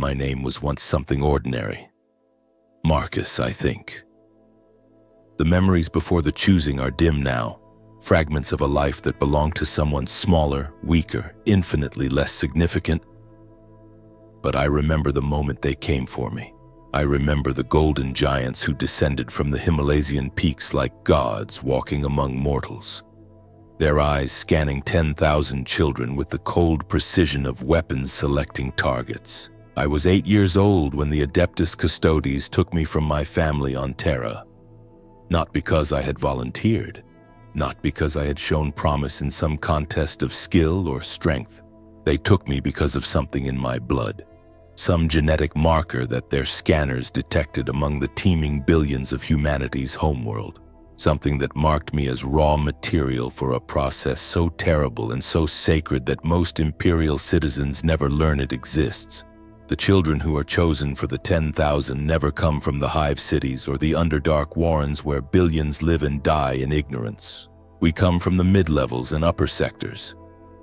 My name was once something ordinary. Marcus, I think. The memories before the choosing are dim now, fragments of a life that belonged to someone smaller, weaker, infinitely less significant. But I remember the moment they came for me. I remember the golden giants who descended from the Himalayan peaks like gods walking among mortals, their eyes scanning 10,000 children with the cold precision of weapons selecting targets. I was 8 years old when the Adeptus Custodes took me from my family on Terra. Not because I had volunteered, not because I had shown promise in some contest of skill or strength. They took me because of something in my blood, some genetic marker that their scanners detected among the teeming billions of humanity's homeworld, something that marked me as raw material for a process so terrible and so sacred that most Imperial citizens never learn it exists. The children who are chosen for the 10,000 never come from the hive cities or the underdark warrens where billions live and die in ignorance. We come from the mid-levels and upper sectors,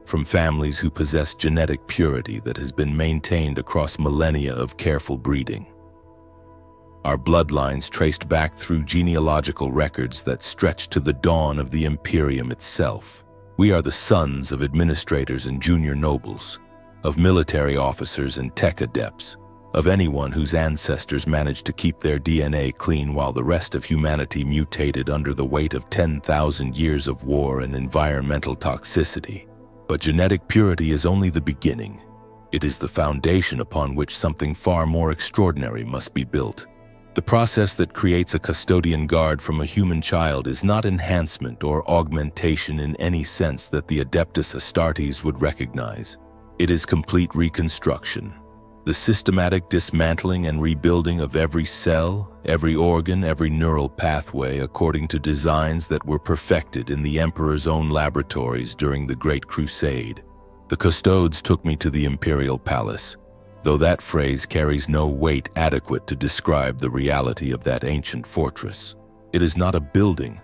from families who possess genetic purity that has been maintained across millennia of careful breeding. Our bloodlines traced back through genealogical records that stretch to the dawn of the Imperium itself. We are the sons of administrators and junior nobles, of military officers and tech adepts, of anyone whose ancestors managed to keep their DNA clean while the rest of humanity mutated under the weight of 10,000 years of war and environmental toxicity. But genetic purity is only the beginning. It is the foundation upon which something far more extraordinary must be built. The process that creates a custodian guard from a human child is not enhancement or augmentation in any sense that the Adeptus Astartes would recognize. It is complete reconstruction, the systematic dismantling and rebuilding of every cell, every organ, every neural pathway according to designs that were perfected in the Emperor's own laboratories during the Great Crusade. The Custodes took me to the Imperial Palace, though that phrase carries no weight adequate to describe the reality of that ancient fortress. It is not a building,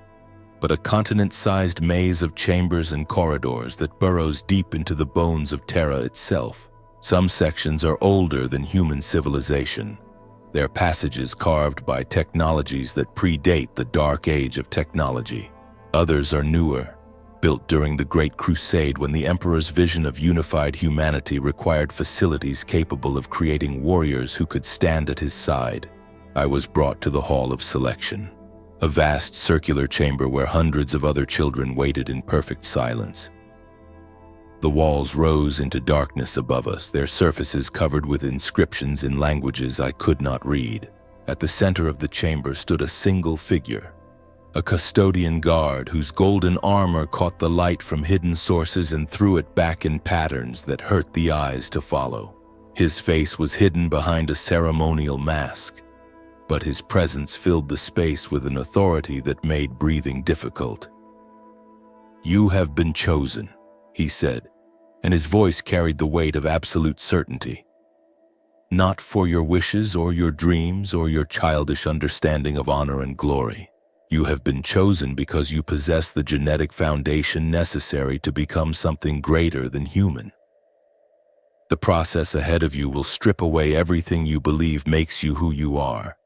but a continent-sized maze of chambers and corridors that burrows deep into the bones of Terra itself. Some sections are older than human civilization, their passages carved by technologies that predate the dark age of technology. Others are newer, built during the Great Crusade when the Emperor's vision of unified humanity required facilities capable of creating warriors who could stand at his side. I was brought to the Hall of Selection, a vast circular chamber where hundreds of other children waited in perfect silence. The walls rose into darkness above us, their surfaces covered with inscriptions in languages I could not read. At the center of the chamber stood a single figure, a custodian guard whose golden armor caught the light from hidden sources and threw it back in patterns that hurt the eyes to follow. His face was hidden behind a ceremonial mask, but his presence filled the space with an authority that made breathing difficult. "You have been chosen," he said, and his voice carried the weight of absolute certainty. "Not for your wishes or your dreams or your childish understanding of honor and glory. You have been chosen because you possess the genetic foundation necessary to become something greater than human. The process ahead of you will strip away everything you believe makes you who you are.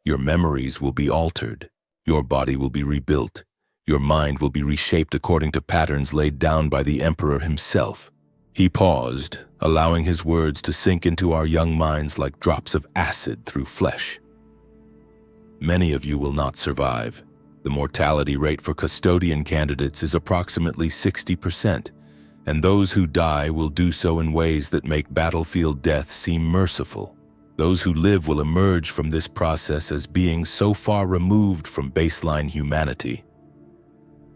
Your memories will be altered, your body will be rebuilt, your mind will be reshaped according to patterns laid down by the Emperor himself." He paused, allowing his words to sink into our young minds like drops of acid through flesh. "Many of you will not survive. The mortality rate for custodian candidates is approximately 60%, and those who die will do so in ways that make battlefield death seem merciful. Those who live will emerge from this process as being so far removed from baseline humanity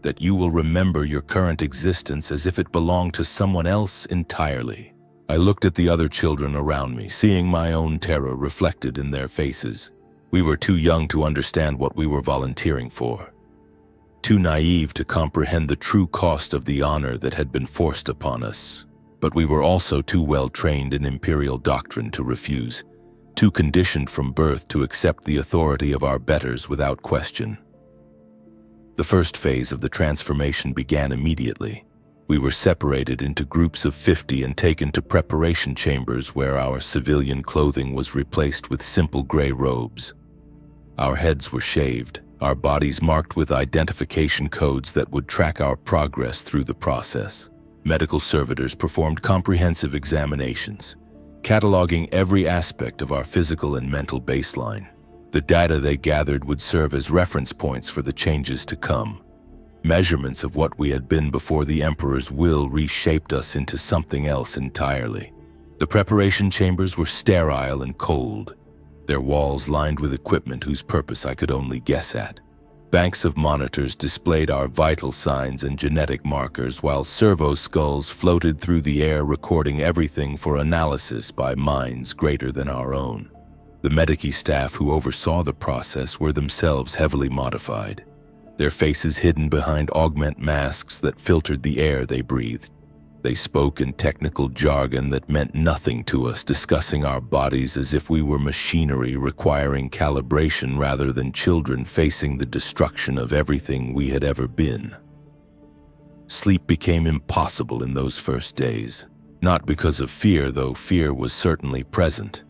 that you will remember your current existence as if it belonged to someone else entirely." I looked at the other children around me, seeing my own terror reflected in their faces. We were too young to understand what we were volunteering for, too naive to comprehend the true cost of the honor that had been forced upon us. But we were also too well trained in Imperial doctrine to refuse, too conditioned from birth to accept the authority of our betters without question. The first phase of the transformation began immediately. We were separated into groups of 50 and taken to preparation chambers where our civilian clothing was replaced with simple gray robes. Our heads were shaved, our bodies marked with identification codes that would track our progress through the process. Medical servitors performed comprehensive examinations, cataloging every aspect of our physical and mental baseline. The data they gathered would serve as reference points for the changes to come. Measurements of what we had been before the Emperor's will reshaped us into something else entirely. The preparation chambers were sterile and cold, their walls lined with equipment whose purpose I could only guess at. Banks of monitors displayed our vital signs and genetic markers, while servo skulls floated through the air recording everything for analysis by minds greater than our own. The medici staff who oversaw the process were themselves heavily modified, their faces hidden behind augment masks that filtered the air they breathed. They spoke in technical jargon that meant nothing to us, discussing our bodies as if we were machinery requiring calibration rather than children facing the destruction of everything we had ever been. Sleep became impossible in those first days, not because of fear, though fear was certainly present,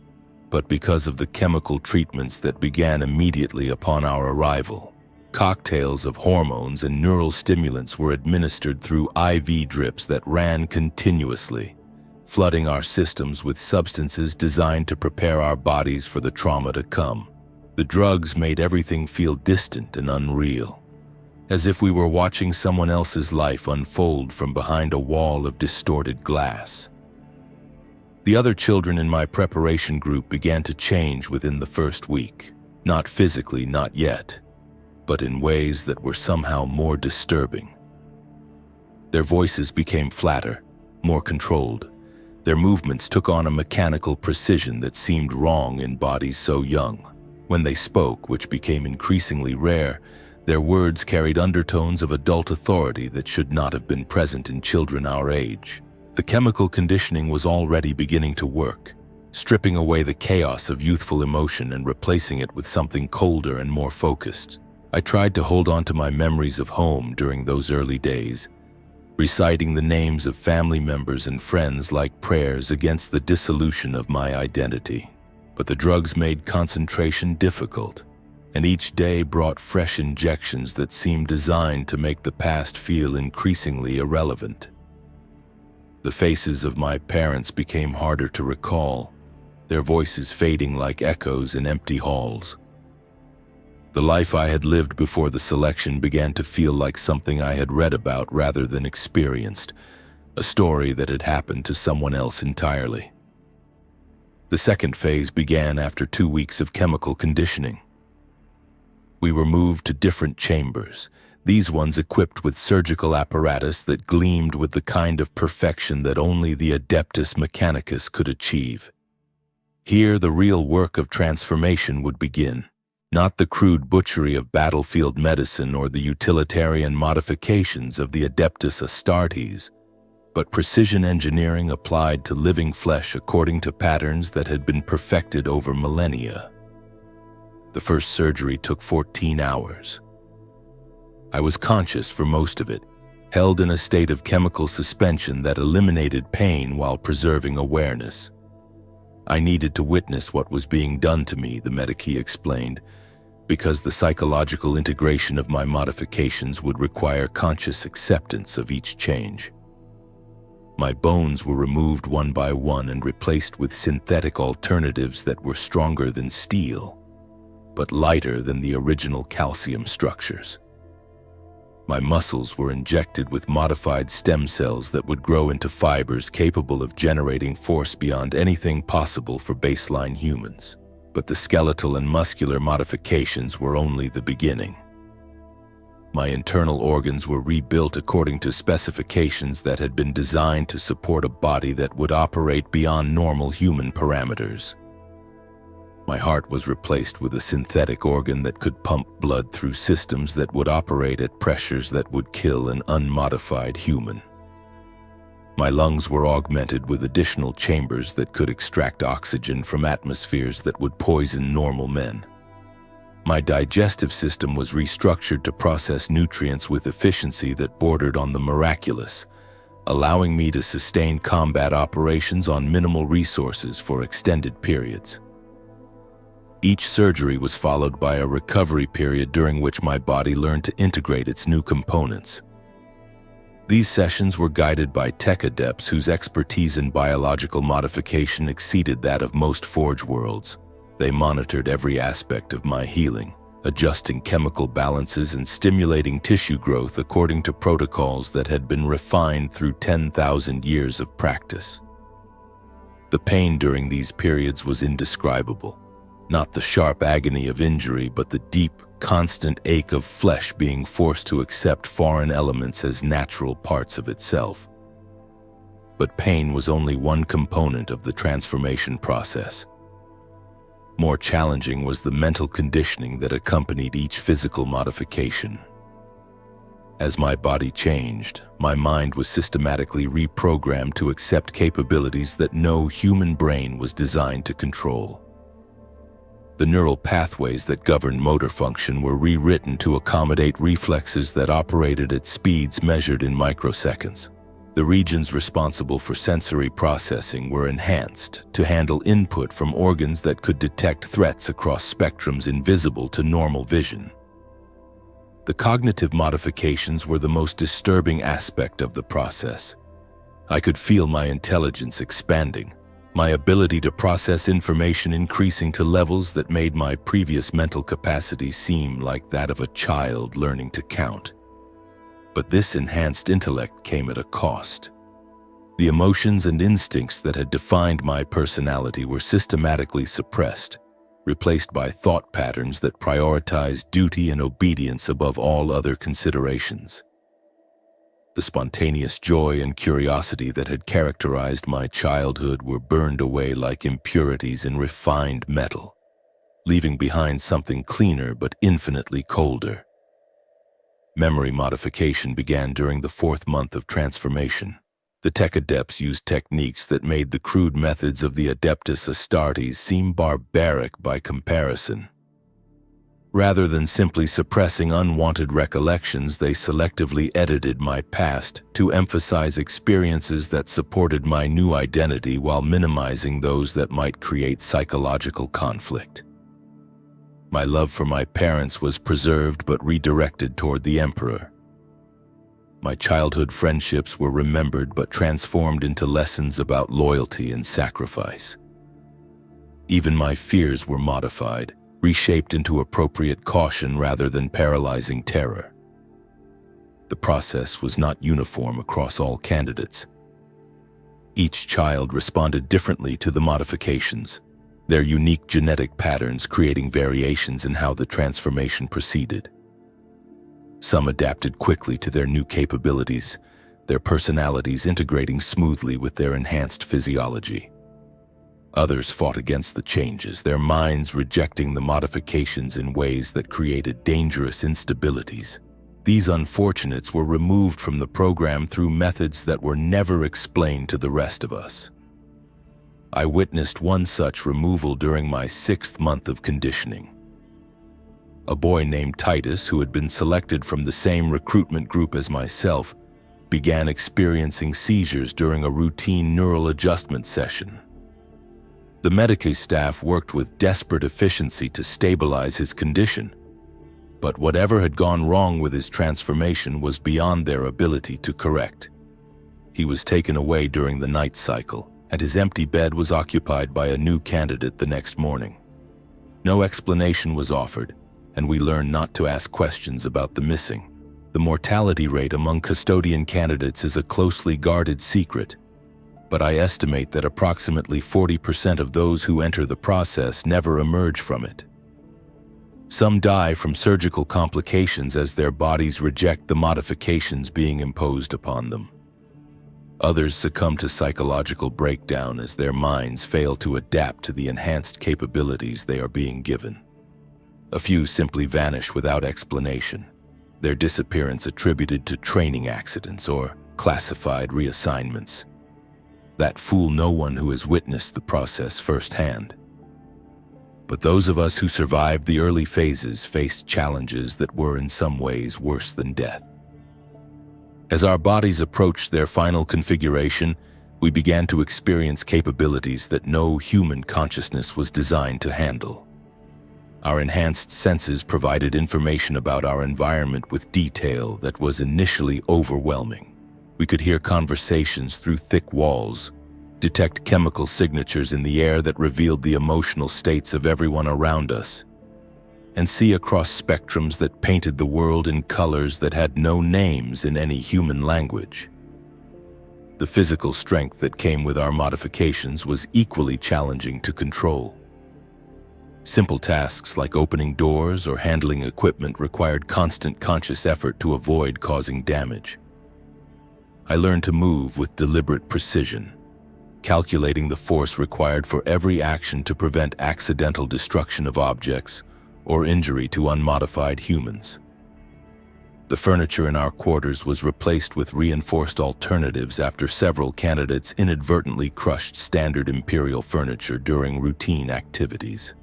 but because of the chemical treatments that began immediately upon our arrival. Cocktails of hormones and neural stimulants were administered through IV drips that ran continuously, flooding our systems with substances designed to prepare our bodies for the trauma to come. The drugs made everything feel distant and unreal, as if we were watching someone else's life unfold from behind a wall of distorted glass. The other children in my preparation group began to change within the first week. Not physically, not yet, but in ways that were somehow more disturbing. Their voices became flatter, more controlled. Their movements took on a mechanical precision that seemed wrong in bodies so young. When they spoke, which became increasingly rare, their words carried undertones of adult authority that should not have been present in children our age. The chemical conditioning was already beginning to work, stripping away the chaos of youthful emotion and replacing it with something colder and more focused. I tried to hold on to my memories of home during those early days, reciting the names of family members and friends like prayers against the dissolution of my identity. But the drugs made concentration difficult, and each day brought fresh injections that seemed designed to make the past feel increasingly irrelevant. The faces of my parents became harder to recall, their voices fading like echoes in empty halls. The life I had lived before the selection began to feel like something I had read about rather than experienced, a story that had happened to someone else entirely. The second phase began after 2 weeks of chemical conditioning. We were moved to different chambers, these ones equipped with surgical apparatus that gleamed with the kind of perfection that only the Adeptus Mechanicus could achieve. Here, the real work of transformation would begin. Not the crude butchery of battlefield medicine or the utilitarian modifications of the Adeptus Astartes, but precision engineering applied to living flesh according to patterns that had been perfected over millennia. The first surgery took 14 hours. I was conscious for most of it, held in a state of chemical suspension that eliminated pain while preserving awareness. I needed to witness what was being done to me, the medici explained, because the psychological integration of my modifications would require conscious acceptance of each change. My bones were removed one by one and replaced with synthetic alternatives that were stronger than steel, but lighter than the original calcium structures. My muscles were injected with modified stem cells that would grow into fibers capable of generating force beyond anything possible for baseline humans. But the skeletal and muscular modifications were only the beginning. My internal organs were rebuilt according to specifications that had been designed to support a body that would operate beyond normal human parameters. My heart was replaced with a synthetic organ that could pump blood through systems that would operate at pressures that would kill an unmodified human. My lungs were augmented with additional chambers that could extract oxygen from atmospheres that would poison normal men. My digestive system was restructured to process nutrients with efficiency that bordered on the miraculous, allowing me to sustain combat operations on minimal resources for extended periods. Each surgery was followed by a recovery period during which my body learned to integrate its new components. These sessions were guided by tech adepts whose expertise in biological modification exceeded that of most Forge worlds. They monitored every aspect of my healing, adjusting chemical balances and stimulating tissue growth according to protocols that had been refined through 10,000 years of practice. The pain during these periods was indescribable. Not the sharp agony of injury, but the deep, constant ache of flesh being forced to accept foreign elements as natural parts of itself. But pain was only one component of the transformation process. More challenging was the mental conditioning that accompanied each physical modification. As my body changed, my mind was systematically reprogrammed to accept capabilities that no human brain was designed to control. The neural pathways that governed motor function were rewritten to accommodate reflexes that operated at speeds measured in microseconds. The regions responsible for sensory processing were enhanced to handle input from organs that could detect threats across spectrums invisible to normal vision. The cognitive modifications were the most disturbing aspect of the process. I could feel my intelligence expanding, my ability to process information increasing to levels that made my previous mental capacity seem like that of a child learning to count. But this enhanced intellect came at a cost. The emotions and instincts that had defined my personality were systematically suppressed, replaced by thought patterns that prioritized duty and obedience above all other considerations. The spontaneous joy and curiosity that had characterized my childhood were burned away like impurities in refined metal, leaving behind something cleaner but infinitely colder. Memory modification began during the 4th month of transformation. The tech adepts used techniques that made the crude methods of the Adeptus Astartes seem barbaric by comparison. Rather than simply suppressing unwanted recollections, they selectively edited my past to emphasize experiences that supported my new identity while minimizing those that might create psychological conflict. My love for my parents was preserved but redirected toward the Emperor. My childhood friendships were remembered but transformed into lessons about loyalty and sacrifice. Even my fears were modified, reshaped into appropriate caution rather than paralyzing terror. The process was not uniform across all candidates. Each child responded differently to the modifications, their unique genetic patterns creating variations in how the transformation proceeded. Some adapted quickly to their new capabilities, their personalities integrating smoothly with their enhanced physiology. Others fought against the changes, their minds rejecting the modifications in ways that created dangerous instabilities. These unfortunates were removed from the program through methods that were never explained to the rest of us. I witnessed one such removal during my 6th month of conditioning. A boy named Titus, who had been selected from the same recruitment group as myself, began experiencing seizures during a routine neural adjustment session. The medical staff worked with desperate efficiency to stabilize his condition, but whatever had gone wrong with his transformation was beyond their ability to correct. He was taken away during the night cycle, and his empty bed was occupied by a new candidate the next morning. No explanation was offered, and we learned not to ask questions about the missing. The mortality rate among Custodian candidates is a closely guarded secret, but I estimate that approximately 40% of those who enter the process never emerge from it. Some die from surgical complications as their bodies reject the modifications being imposed upon them. Others succumb to psychological breakdown as their minds fail to adapt to the enhanced capabilities they are being given. A few simply vanish without explanation, their disappearance attributed to training accidents or classified reassignments that fool no one who has witnessed the process firsthand. But those of us who survived the early phases faced challenges that were in some ways worse than death. As our bodies approached their final configuration, we began to experience capabilities that no human consciousness was designed to handle. Our enhanced senses provided information about our environment with detail that was initially overwhelming. We could hear conversations through thick walls, detect chemical signatures in the air that revealed the emotional states of everyone around us, and see across spectrums that painted the world in colors that had no names in any human language. The physical strength that came with our modifications was equally challenging to control. Simple tasks like opening doors or handling equipment required constant conscious effort to avoid causing damage. I learned to move with deliberate precision, calculating the force required for every action to prevent accidental destruction of objects or injury to unmodified humans. The furniture in our quarters was replaced with reinforced alternatives after several candidates inadvertently crushed standard Imperial furniture during routine activities.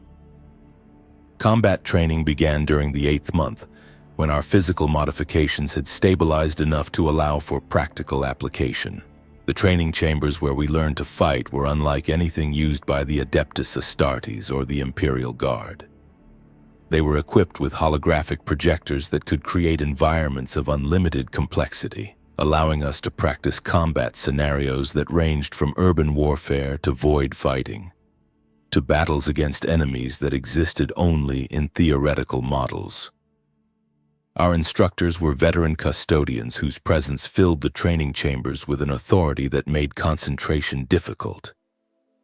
Combat training began during the 8th month, when our physical modifications had stabilized enough to allow for practical application. The training chambers where we learned to fight were unlike anything used by the Adeptus Astartes or the Imperial Guard. They were equipped with holographic projectors that could create environments of unlimited complexity, allowing us to practice combat scenarios that ranged from urban warfare to void fighting, to battles against enemies that existed only in theoretical models. Our instructors were veteran custodians whose presence filled the training chambers with an authority that made concentration difficult.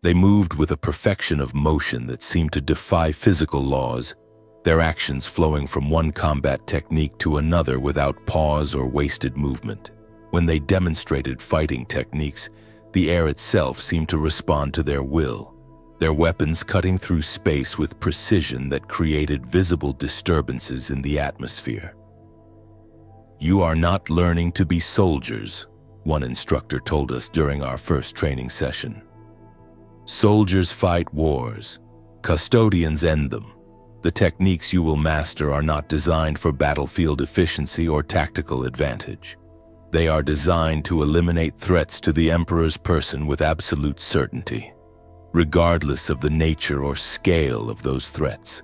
They moved with a perfection of motion that seemed to defy physical laws, their actions flowing from one combat technique to another without pause or wasted movement. When they demonstrated fighting techniques, the air itself seemed to respond to their will, their weapons cutting through space with precision that created visible disturbances in the atmosphere. "You are not learning to be soldiers," one instructor told us during our first training session. "Soldiers fight wars. Custodians end them. The techniques you will master are not designed for battlefield efficiency or tactical advantage. They are designed to eliminate threats to the Emperor's person with absolute certainty, regardless of the nature or scale of those threats."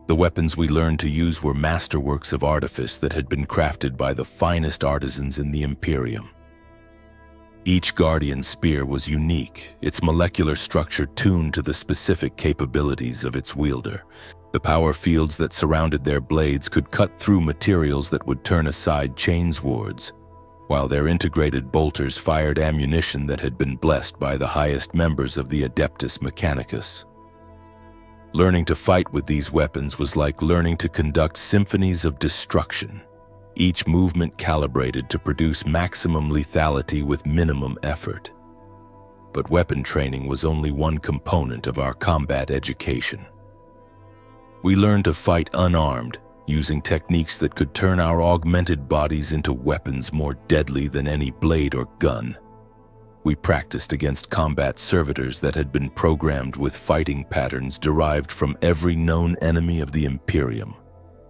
The weapons we learned to use were masterworks of artifice that had been crafted by the finest artisans in the Imperium. Each Guardian spear was unique, its molecular structure tuned to the specific capabilities of its wielder. The power fields that surrounded their blades could cut through materials that would turn aside chains wards, while their integrated bolters fired ammunition that had been blessed by the highest members of the Adeptus Mechanicus. Learning to fight with these weapons was like learning to conduct symphonies of destruction, each movement calibrated to produce maximum lethality with minimum effort. But weapon training was only one component of our combat education. We learned to fight unarmed, using techniques that could turn our augmented bodies into weapons more deadly than any blade or gun. We practiced against combat servitors that had been programmed with fighting patterns derived from every known enemy of the Imperium,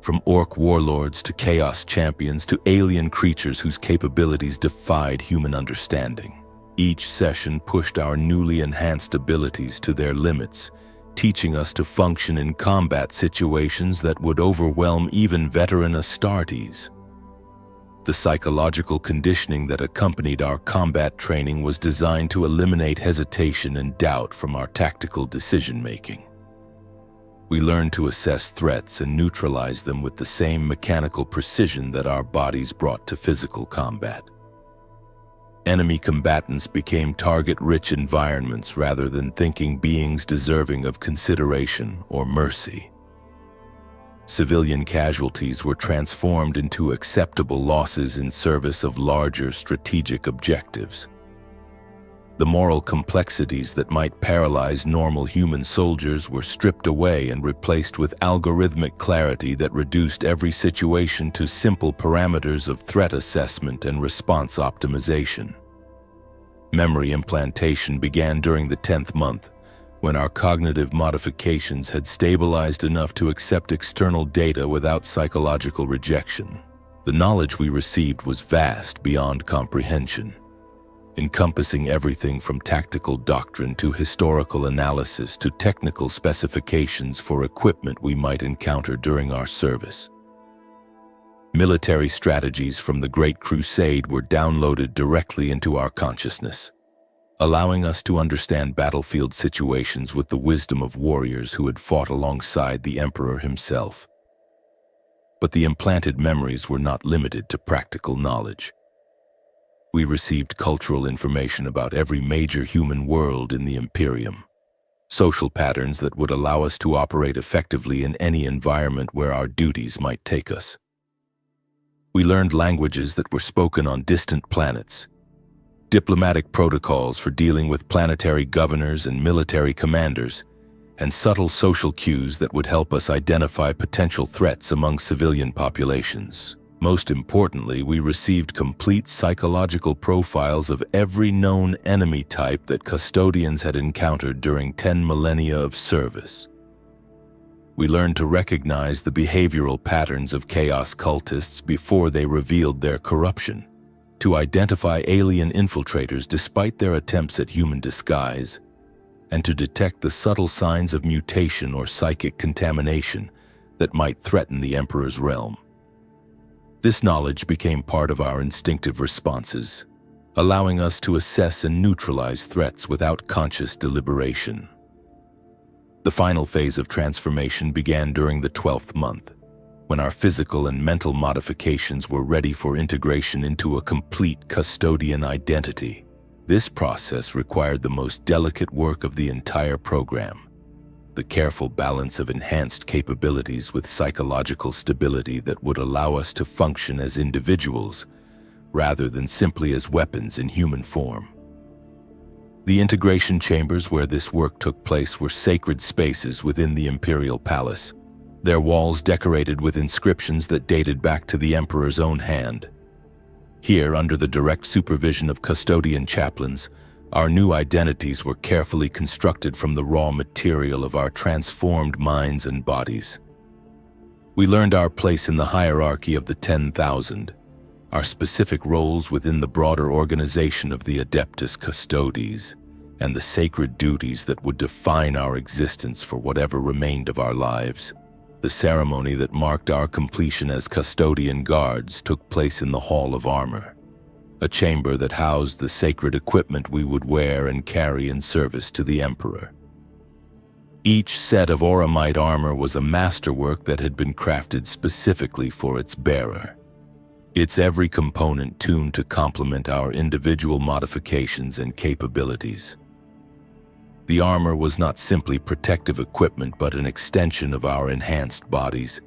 from orc warlords to chaos champions to alien creatures whose capabilities defied human understanding. Each session pushed our newly enhanced abilities to their limits, teaching us to function in combat situations that would overwhelm even veteran Astartes. The psychological conditioning that accompanied our combat training was designed to eliminate hesitation and doubt from our tactical decision-making. We learned to assess threats and neutralize them with the same mechanical precision that our bodies brought to physical combat. Enemy combatants became target-rich environments rather than thinking beings deserving of consideration or mercy. Civilian casualties were transformed into acceptable losses in service of larger strategic objectives. The moral complexities that might paralyze normal human soldiers were stripped away and replaced with algorithmic clarity that reduced every situation to simple parameters of threat assessment and response optimization. Memory implantation began during the 10th month, when our cognitive modifications had stabilized enough to accept external data without psychological rejection. The knowledge we received was vast beyond comprehension, encompassing everything from tactical doctrine to historical analysis to technical specifications for equipment we might encounter during our service. Military strategies from the Great Crusade were downloaded directly into our consciousness, allowing us to understand battlefield situations with the wisdom of warriors who had fought alongside the Emperor himself. But the implanted memories were not limited to practical knowledge. We received cultural information about every major human world in the Imperium, social patterns that would allow us to operate effectively in any environment where our duties might take us. We learned languages that were spoken on distant planets, diplomatic protocols for dealing with planetary governors and military commanders, and subtle social cues that would help us identify potential threats among civilian populations. Most importantly, we received complete psychological profiles of every known enemy type that custodians had encountered during 10 millennia of service. We learned to recognize the behavioral patterns of chaos cultists before they revealed their corruption, to identify alien infiltrators despite their attempts at human disguise, and to detect the subtle signs of mutation or psychic contamination that might threaten the Emperor's realm. This knowledge became part of our instinctive responses, allowing us to assess and neutralize threats without conscious deliberation. The final phase of transformation began during the 12th month, when our physical and mental modifications were ready for integration into a complete custodian identity. This process required the most delicate work of the entire program, the careful balance of enhanced capabilities with psychological stability that would allow us to function as individuals rather than simply as weapons in human form. The integration chambers where this work took place were sacred spaces within the Imperial Palace, their walls decorated with inscriptions that dated back to the Emperor's own hand. Here, under the direct supervision of custodian chaplains, our new identities were carefully constructed from the raw material of our transformed minds and bodies. We learned our place in the hierarchy of the 10,000, our specific roles within the broader organization of the Adeptus Custodes, and the sacred duties that would define our existence for whatever remained of our lives. The ceremony that marked our completion as custodian guards took place in the Hall of Armor, a chamber that housed the sacred equipment we would wear and carry in service to the Emperor. Each set of auramite armor was a masterwork that had been crafted specifically for its bearer, its every component tuned to complement our individual modifications and capabilities. The armor was not simply protective equipment but an extension of our enhanced bodies,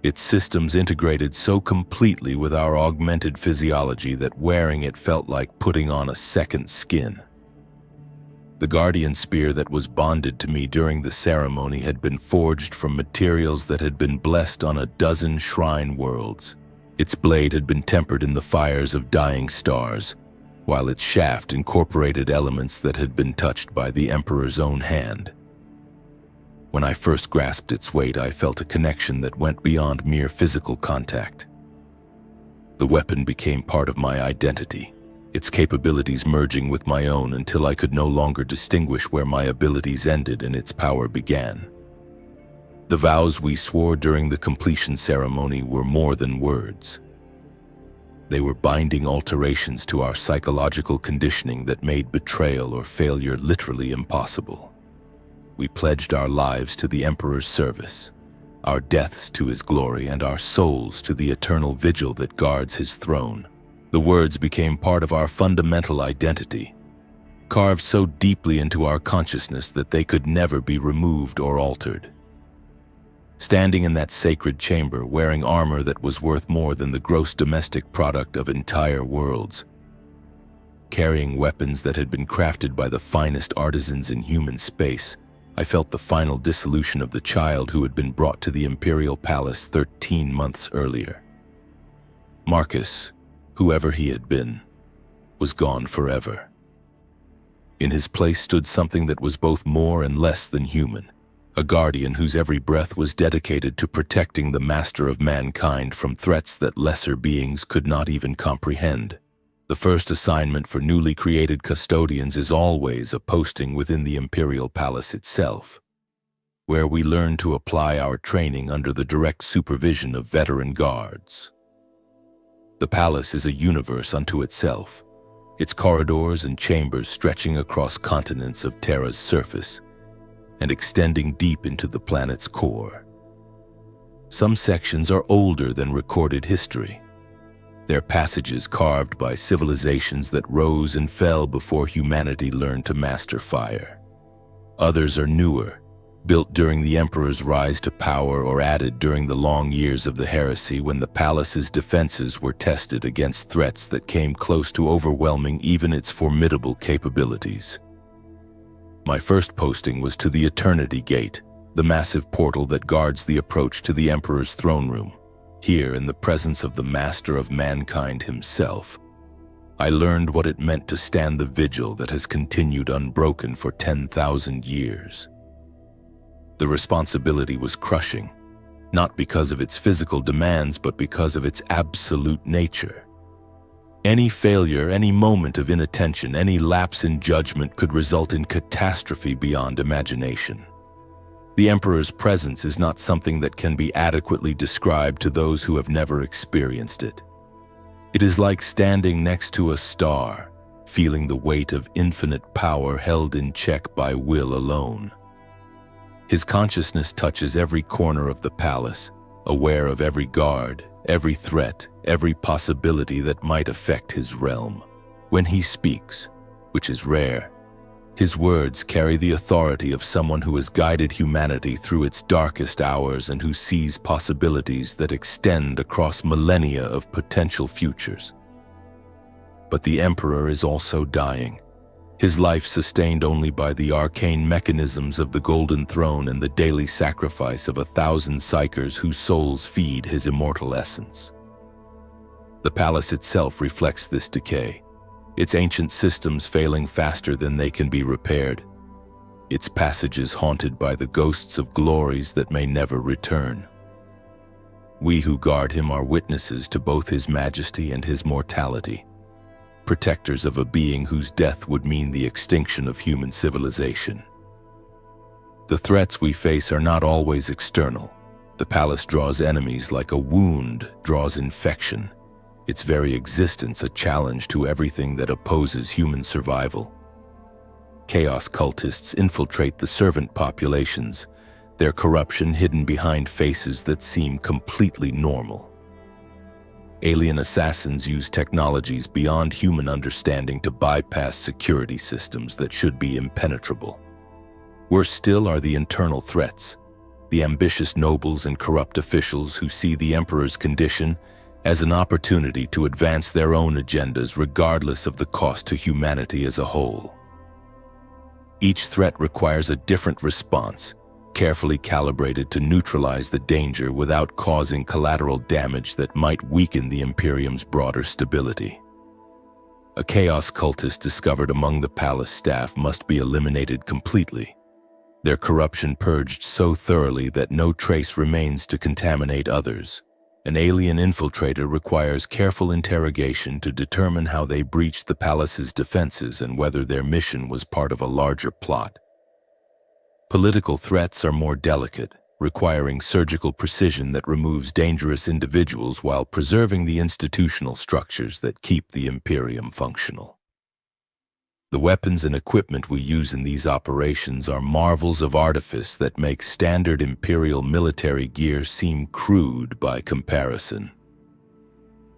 its systems integrated so completely with our augmented physiology that wearing it felt like putting on a second skin. The guardian spear that was bonded to me during the ceremony had been forged from materials that had been blessed on a dozen shrine worlds. Its blade had been tempered in the fires of dying stars, while its shaft incorporated elements that had been touched by the Emperor's own hand. When I first grasped its weight, I felt a connection that went beyond mere physical contact. The weapon became part of my identity, its capabilities merging with my own until I could no longer distinguish where my abilities ended and its power began. The vows we swore during the completion ceremony were more than words. They were binding alterations to our psychological conditioning that made betrayal or failure literally impossible. We pledged our lives to the Emperor's service, our deaths to his glory, and our souls to the eternal vigil that guards his throne. The words became part of our fundamental identity, carved so deeply into our consciousness that they could never be removed or altered. Standing in that sacred chamber, wearing armor that was worth more than the gross domestic product of entire worlds, carrying weapons that had been crafted by the finest artisans in human space, I felt the final dissolution of the child who had been brought to the Imperial Palace 13 months earlier. Marcus, whoever he had been, was gone forever. In his place stood something that was both more and less than human, a guardian whose every breath was dedicated to protecting the master of mankind from threats that lesser beings could not even comprehend. The first assignment for newly created custodians is always a posting within the Imperial Palace itself, where we learn to apply our training under the direct supervision of veteran guards. The palace is a universe unto itself, its corridors and chambers stretching across continents of Terra's surface and extending deep into the planet's core. Some sections are older than recorded history, their passages carved by civilizations that rose and fell before humanity learned to master fire. Others are newer, built during the Emperor's rise to power or added during the long years of the heresy when the palace's defenses were tested against threats that came close to overwhelming even its formidable capabilities. My first posting was to the Eternity Gate, the massive portal that guards the approach to the Emperor's throne room. Here, in the presence of the master of mankind himself, I learned what it meant to stand the vigil that has continued unbroken for 10,000 years. The responsibility was crushing, not because of its physical demands, but because of its absolute nature. Any failure, any moment of inattention, any lapse in judgment could result in catastrophe beyond imagination. The Emperor's presence is not something that can be adequately described to those who have never experienced it. It is like standing next to a star, feeling the weight of infinite power held in check by will alone. His consciousness touches every corner of the palace, aware of every guard, every threat, every possibility that might affect his realm. When he speaks, which is rare, his words carry the authority of someone who has guided humanity through its darkest hours and who sees possibilities that extend across millennia of potential futures. But the Emperor is also dying, his life sustained only by the arcane mechanisms of the Golden Throne and the daily sacrifice of 1,000 psychers whose souls feed his immortal essence. The palace itself reflects this decay, its ancient systems failing faster than they can be repaired, its passages haunted by the ghosts of glories that may never return. We who guard him are witnesses to both his majesty and his mortality, protectors of a being whose death would mean the extinction of human civilization. The threats we face are not always external. The palace draws enemies like a wound draws infection, its very existence a challenge to everything that opposes human survival. Chaos cultists infiltrate the servant populations, their corruption hidden behind faces that seem completely normal. Alien assassins use technologies beyond human understanding to bypass security systems that should be impenetrable. Worse still are the internal threats, the ambitious nobles and corrupt officials who see the Emperor's condition as an opportunity to advance their own agendas regardless of the cost to humanity as a whole. Each threat requires a different response, carefully calibrated to neutralize the danger without causing collateral damage that might weaken the Imperium's broader stability. A chaos cultist discovered among the palace staff must be eliminated completely, their corruption purged so thoroughly that no trace remains to contaminate others. An alien infiltrator requires careful interrogation to determine how they breached the palace's defenses and whether their mission was part of a larger plot. Political threats are more delicate, requiring surgical precision that removes dangerous individuals while preserving the institutional structures that keep the Imperium functional. The weapons and equipment we use in these operations are marvels of artifice that make standard Imperial military gear seem crude by comparison.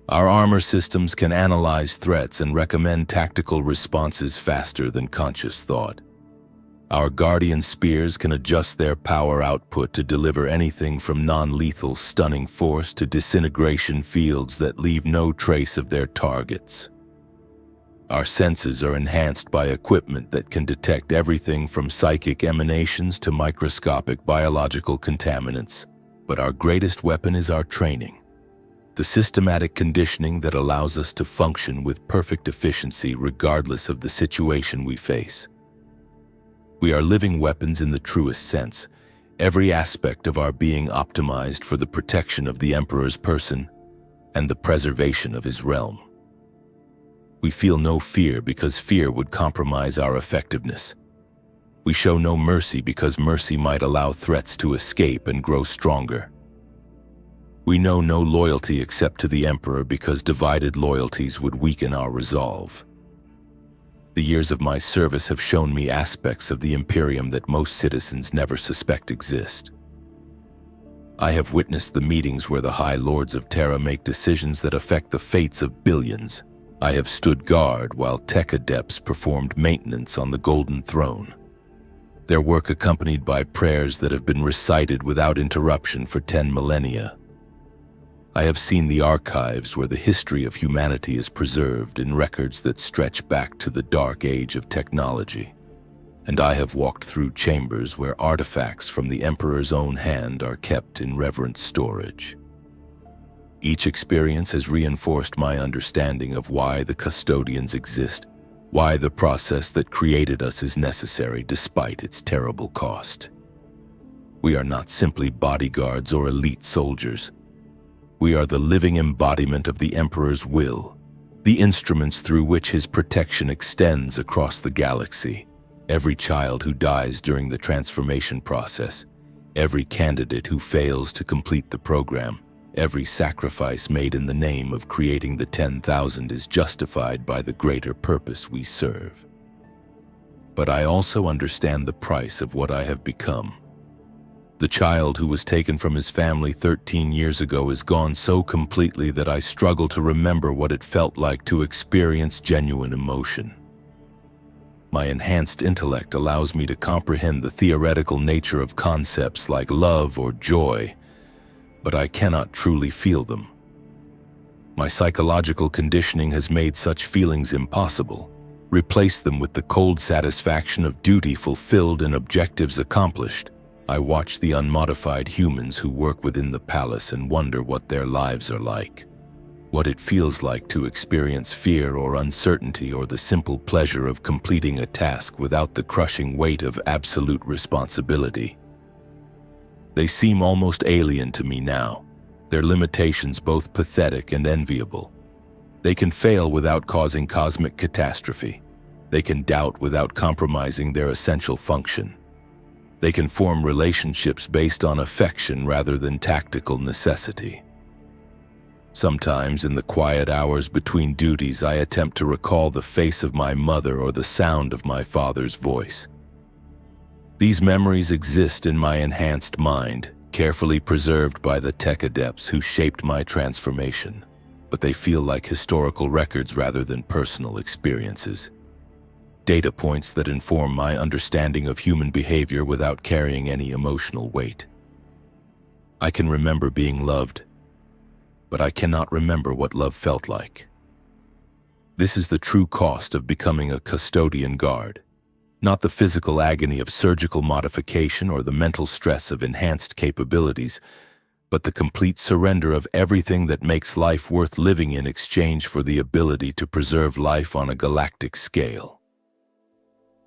Our armor systems can analyze threats and recommend tactical responses faster than conscious thought. Our Guardian spears can adjust their power output to deliver anything from non-lethal stunning force to disintegration fields that leave no trace of their targets. Our senses are enhanced by equipment that can detect everything from psychic emanations to microscopic biological contaminants. But our greatest weapon is our training, the systematic conditioning that allows us to function with perfect efficiency regardless of the situation we face. We are living weapons in the truest sense, every aspect of our being optimized for the protection of the Emperor's person and the preservation of his realm. We feel no fear because fear would compromise our effectiveness. We show no mercy because mercy might allow threats to escape and grow stronger. We know no loyalty except to the Emperor because divided loyalties would weaken our resolve. The years of my service have shown me aspects of the Imperium that most citizens never suspect exist. I have witnessed the meetings where the High Lords of Terra make decisions that affect the fates of billions. I have stood guard while tech adepts performed maintenance on the Golden Throne. Their work accompanied by prayers that have been recited without interruption for 10 millennia. I have seen the archives where the history of humanity is preserved in records that stretch back to the dark age of technology. And I have walked through chambers where artifacts from the Emperor's own hand are kept in reverent storage. Each experience has reinforced my understanding of why the Custodians exist, why the process that created us is necessary despite its terrible cost. We are not simply bodyguards or elite soldiers. We are the living embodiment of the Emperor's will, the instruments through which his protection extends across the galaxy. Every child who dies during the transformation process, every candidate who fails to complete the program, every sacrifice made in the name of creating the 10,000 is justified by the greater purpose we serve. But I also understand the price of what I have become. The child who was taken from his family 13 years ago is gone so completely that I struggle to remember what it felt like to experience genuine emotion. My enhanced intellect allows me to comprehend the theoretical nature of concepts like love or joy, but I cannot truly feel them. My psychological conditioning has made such feelings impossible, replaced them with the cold satisfaction of duty fulfilled and objectives accomplished. I watch the unmodified humans who work within the palace and wonder what their lives are like, what it feels like to experience fear or uncertainty or the simple pleasure of completing a task without the crushing weight of absolute responsibility. They seem almost alien to me now, their limitations both pathetic and enviable. They can fail without causing cosmic catastrophe. They can doubt without compromising their essential function. They can form relationships based on affection rather than tactical necessity. Sometimes in the quiet hours between duties, I attempt to recall the face of my mother or the sound of my father's voice. These memories exist in my enhanced mind, carefully preserved by the tech adepts who shaped my transformation, but they feel like historical records rather than personal experiences. Data points that inform my understanding of human behavior without carrying any emotional weight. I can remember being loved, but I cannot remember what love felt like. This is the true cost of becoming a custodian guard. Not the physical agony of surgical modification or the mental stress of enhanced capabilities, but the complete surrender of everything that makes life worth living in exchange for the ability to preserve life on a galactic scale.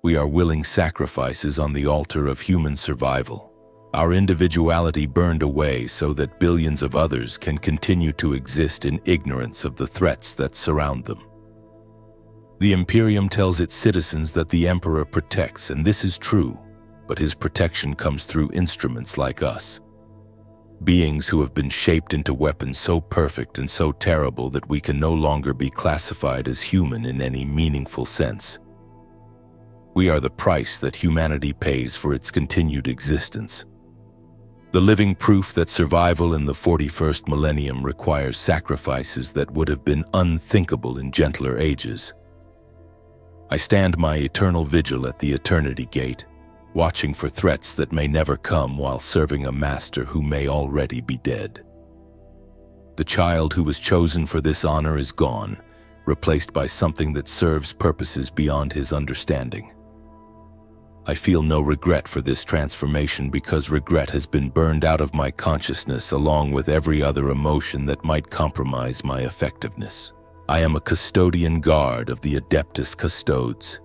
We are willing sacrifices on the altar of human survival, our individuality burned away so that billions of others can continue to exist in ignorance of the threats that surround them. The Imperium tells its citizens that the Emperor protects, and this is true, but his protection comes through instruments like us. Beings who have been shaped into weapons so perfect and so terrible that we can no longer be classified as human in any meaningful sense. We are the price that humanity pays for its continued existence. The living proof that survival in the 41st millennium requires sacrifices that would have been unthinkable in gentler ages. I stand my eternal vigil at the eternity gate, watching for threats that may never come while serving a master who may already be dead. The child who was chosen for this honor is gone, replaced by something that serves purposes beyond his understanding. I feel no regret for this transformation because regret has been burned out of my consciousness along with every other emotion that might compromise my effectiveness. I am a custodian guard of the Adeptus Custodes,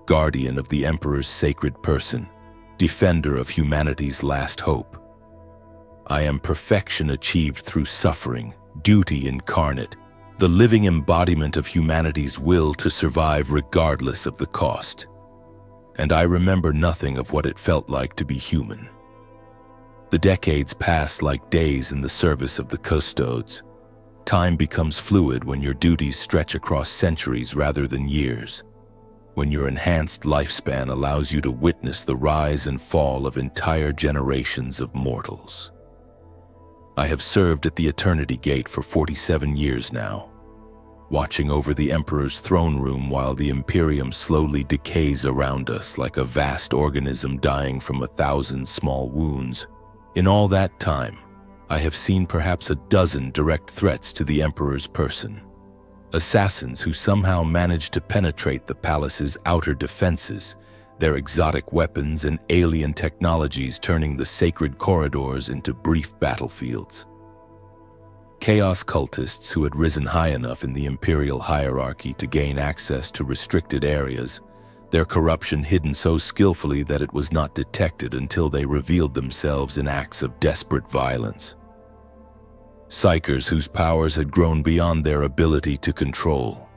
guardian of the Emperor's sacred person, defender of humanity's last hope. I am perfection achieved through suffering, duty incarnate, the living embodiment of humanity's will to survive regardless of the cost. And I remember nothing of what it felt like to be human. The decades pass like days in the service of the custodes. Time becomes fluid when your duties stretch across centuries rather than years, when your enhanced lifespan allows you to witness the rise and fall of entire generations of mortals. I have served at the Eternity Gate for 47 years now, watching over the Emperor's throne room while the Imperium slowly decays around us like a vast organism dying from 1,000 small wounds. In all that time, I have seen perhaps a dozen direct threats to the Emperor's person. Assassins who somehow managed to penetrate the palace's outer defenses, their exotic weapons and alien technologies turning the sacred corridors into brief battlefields. Chaos cultists who had risen high enough in the Imperial hierarchy to gain access to restricted areas, their corruption hidden so skillfully that it was not detected until they revealed themselves in acts of desperate violence. Psykers whose powers had grown beyond their ability to control,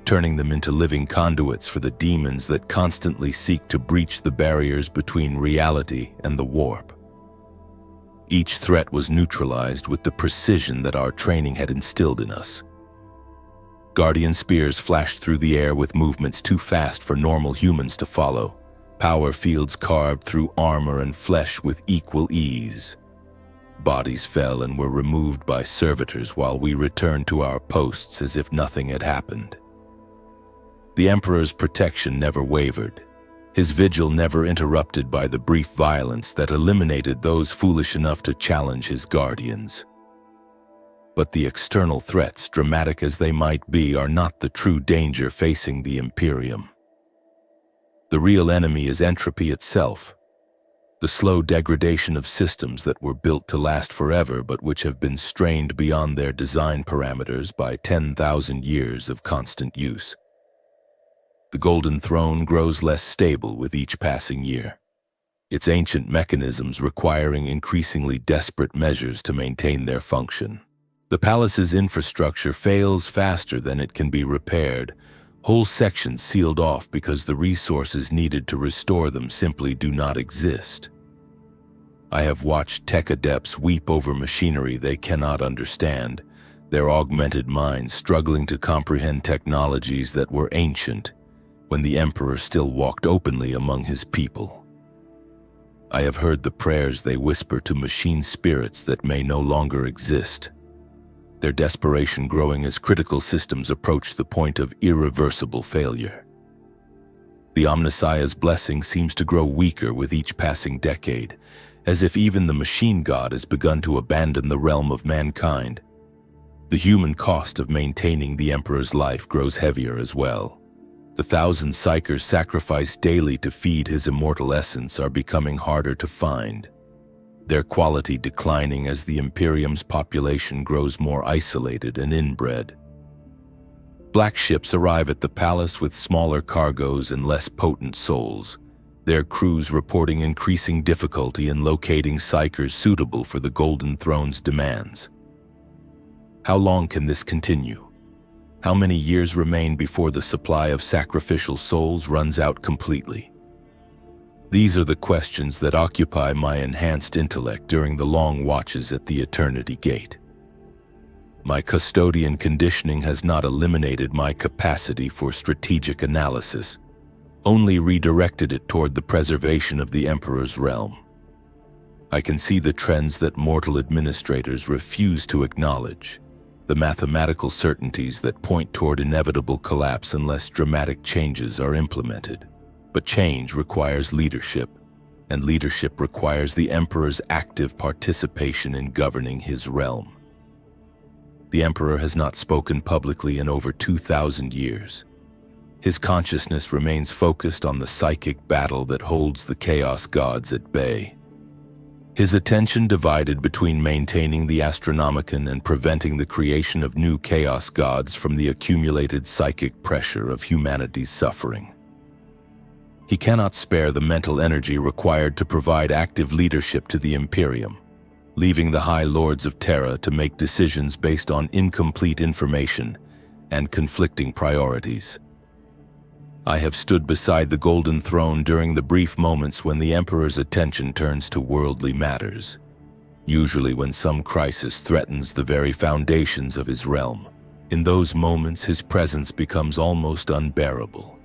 turning them into living conduits for the demons that constantly seek to breach the barriers between reality and the warp. Each threat was neutralized with the precision that our training had instilled in us. Guardian spears flashed through the air with movements too fast for normal humans to follow, power fields carved through armor and flesh with equal ease. Bodies fell and were removed by servitors while we returned to our posts as if nothing had happened. The Emperor's protection never wavered, his vigil never interrupted by the brief violence that eliminated those foolish enough to challenge his guardians. But the external threats, dramatic as they might be, are not the true danger facing the Imperium. The real enemy is entropy itself, the slow degradation of systems that were built to last forever but which have been strained beyond their design parameters by 10,000 years of constant use. The Golden Throne grows less stable with each passing year, its ancient mechanisms requiring increasingly desperate measures to maintain their function. The palace's infrastructure fails faster than it can be repaired, whole sections sealed off because the resources needed to restore them simply do not exist. I have watched tech adepts weep over machinery they cannot understand, their augmented minds struggling to comprehend technologies that were ancient when the Emperor still walked openly among his people. I have heard the prayers they whisper to machine spirits that may no longer exist, their desperation growing as critical systems approach the point of irreversible failure. The Omnissiah's blessing seems to grow weaker with each passing decade, as if even the machine god has begun to abandon the realm of mankind. The human cost of maintaining the Emperor's life grows heavier as well. The 1,000 psykers sacrificed daily to feed his immortal essence are becoming harder to find, their quality declining as the Imperium's population grows more isolated and inbred. Black ships arrive at the palace with smaller cargoes and less potent souls, their crews reporting increasing difficulty in locating psykers suitable for the Golden Throne's demands. How long can this continue? How many years remain before the supply of sacrificial souls runs out completely? These are the questions that occupy my enhanced intellect during the long watches at the Eternity Gate. My Custodian conditioning has not eliminated my capacity for strategic analysis, only redirected it toward the preservation of the Emperor's realm. I can see the trends that mortal administrators refuse to acknowledge, the mathematical certainties that point toward inevitable collapse unless dramatic changes are implemented. But change requires leadership, and leadership requires the Emperor's active participation in governing his realm. The Emperor has not spoken publicly in over 2,000 years. His consciousness remains focused on the psychic battle that holds the Chaos Gods at bay. His attention divided between maintaining the Astronomicon and preventing the creation of new Chaos Gods from the accumulated psychic pressure of humanity's suffering. He cannot spare the mental energy required to provide active leadership to the Imperium, leaving the High Lords of Terra to make decisions based on incomplete information and conflicting priorities. I have stood beside the Golden Throne during the brief moments when the Emperor's attention turns to worldly matters, usually when some crisis threatens the very foundations of his realm. In those moments, his presence becomes almost unbearable,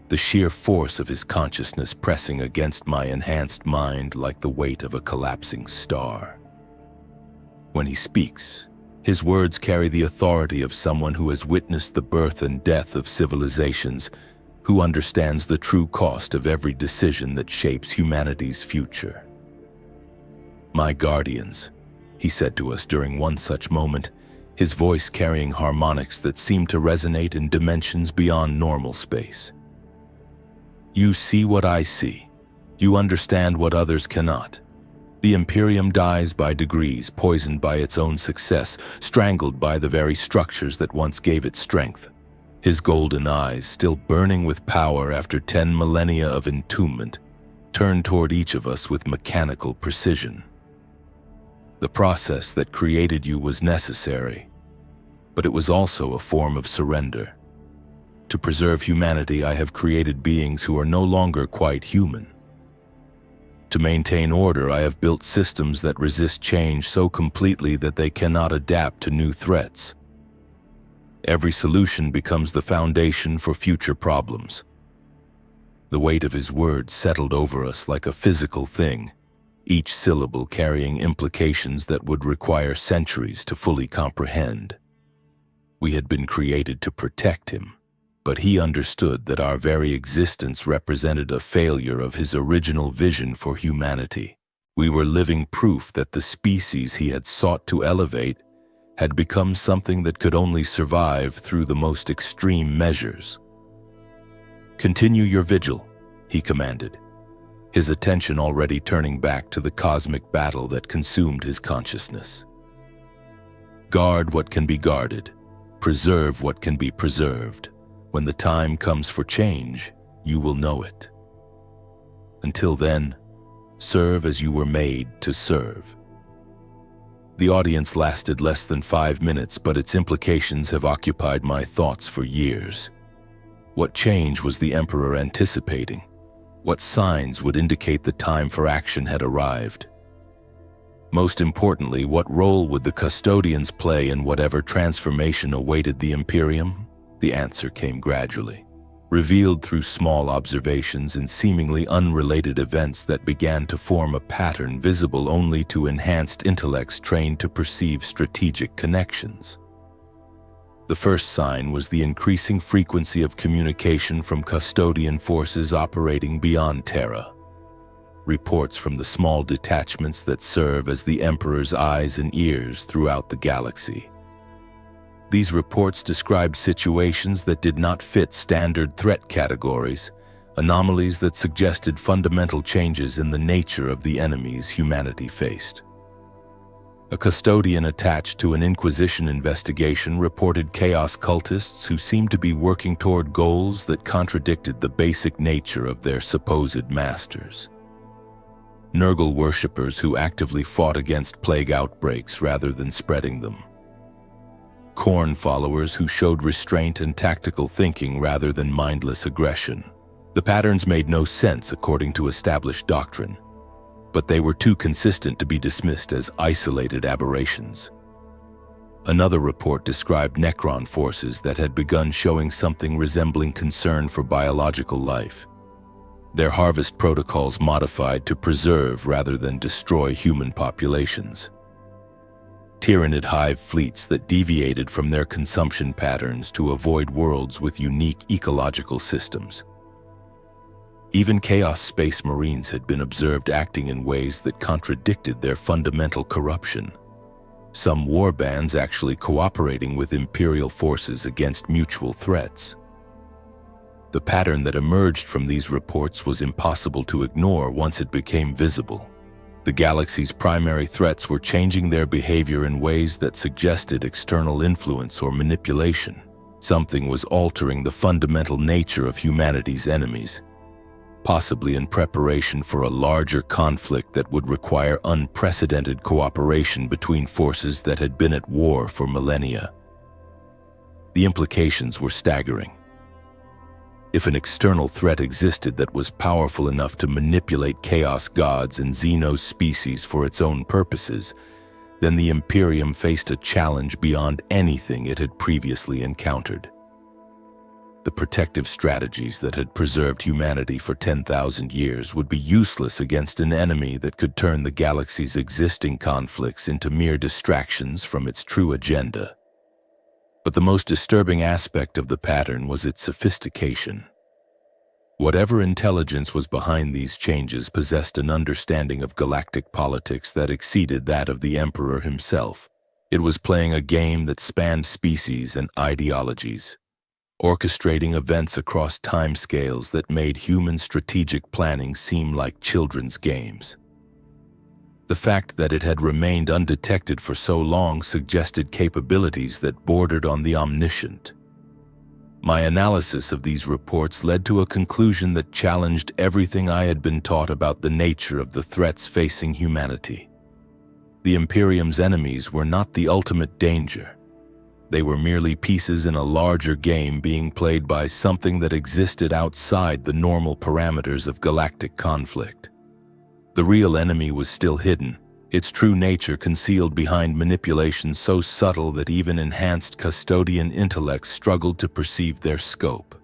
the sheer force of his consciousness pressing against my enhanced mind like the weight of a collapsing star. When he speaks, his words carry the authority of someone who has witnessed the birth and death of civilizations, who understands the true cost of every decision that shapes humanity's future. "My guardians," he said to us during one such moment, his voice carrying harmonics that seemed to resonate in dimensions beyond normal space. "You see what I see. You understand what others cannot. The Imperium dies by degrees, poisoned by its own success, strangled by the very structures that once gave it strength. His golden eyes, still burning with power after 10 millennia of entombment, turn toward each of us with mechanical precision. The process that created you was necessary, but it was also a form of surrender. To preserve humanity, I have created beings who are no longer quite human. To maintain order, I have built systems that resist change so completely that they cannot adapt to new threats. Every solution becomes the foundation for future problems." The weight of his words settled over us like a physical thing, each syllable carrying implications that would require centuries to fully comprehend. We had been created to protect him, but he understood that our very existence represented a failure of his original vision for humanity. We were living proof that the species he had sought to elevate had become something that could only survive through the most extreme measures. "Continue your vigil," he commanded, his attention already turning back to the cosmic battle that consumed his consciousness. "Guard what can be guarded, preserve what can be preserved. When the time comes for change, you will know it. Until then, serve as you were made to serve." The audience lasted less than 5 minutes, but its implications have occupied my thoughts for years. What change was the Emperor anticipating? What signs would indicate the time for action had arrived? Most importantly, what role would the Custodians play in whatever transformation awaited the Imperium? The answer came gradually, revealed through small observations and seemingly unrelated events that began to form a pattern visible only to enhanced intellects trained to perceive strategic connections. The first sign was the increasing frequency of communication from Custodian forces operating beyond Terra. Reports from the small detachments that serve as the Emperor's eyes and ears throughout the galaxy. These reports described situations that did not fit standard threat categories, anomalies that suggested fundamental changes in the nature of the enemies humanity faced. A Custodian attached to an Inquisition investigation reported chaos cultists who seemed to be working toward goals that contradicted the basic nature of their supposed masters. Nurgle worshippers who actively fought against plague outbreaks rather than spreading them. Khorne followers who showed restraint and tactical thinking rather than mindless aggression. The patterns made no sense according to established doctrine, but they were too consistent to be dismissed as isolated aberrations. Another report described Necron forces that had begun showing something resembling concern for biological life. Their harvest protocols modified to preserve rather than destroy human populations. Tyrannid hive fleets that deviated from their consumption patterns to avoid worlds with unique ecological systems. Even Chaos Space Marines had been observed acting in ways that contradicted their fundamental corruption. Some warbands actually cooperating with Imperial forces against mutual threats. The pattern that emerged from these reports was impossible to ignore once it became visible. The galaxy's primary threats were changing their behavior in ways that suggested external influence or manipulation. Something was altering the fundamental nature of humanity's enemies. possibly in preparation for a larger conflict that would require unprecedented cooperation between forces that had been at war for millennia. The implications were staggering. If an external threat existed that was powerful enough to manipulate chaos gods and xeno species for its own purposes, then the Imperium faced a challenge beyond anything it had previously encountered. The protective strategies that had preserved humanity for 10,000 years would be useless against an enemy that could turn the galaxy's existing conflicts into mere distractions from its true agenda. But the most disturbing aspect of the pattern was its sophistication. Whatever intelligence was behind these changes possessed an understanding of galactic politics that exceeded that of the Emperor himself. It was playing a game that spanned species and ideologies, orchestrating events across timescales that made human strategic planning seem like children's games. The fact that it had remained undetected for so long suggested capabilities that bordered on the omniscient. My analysis of these reports led to a conclusion that challenged everything I had been taught about the nature of the threats facing humanity. The Imperium's enemies were not the ultimate danger. They were merely pieces in a larger game being played by something that existed outside the normal parameters of galactic conflict. The real enemy was still hidden, its true nature concealed behind manipulation so subtle that even enhanced Custodian intellects struggled to perceive their scope.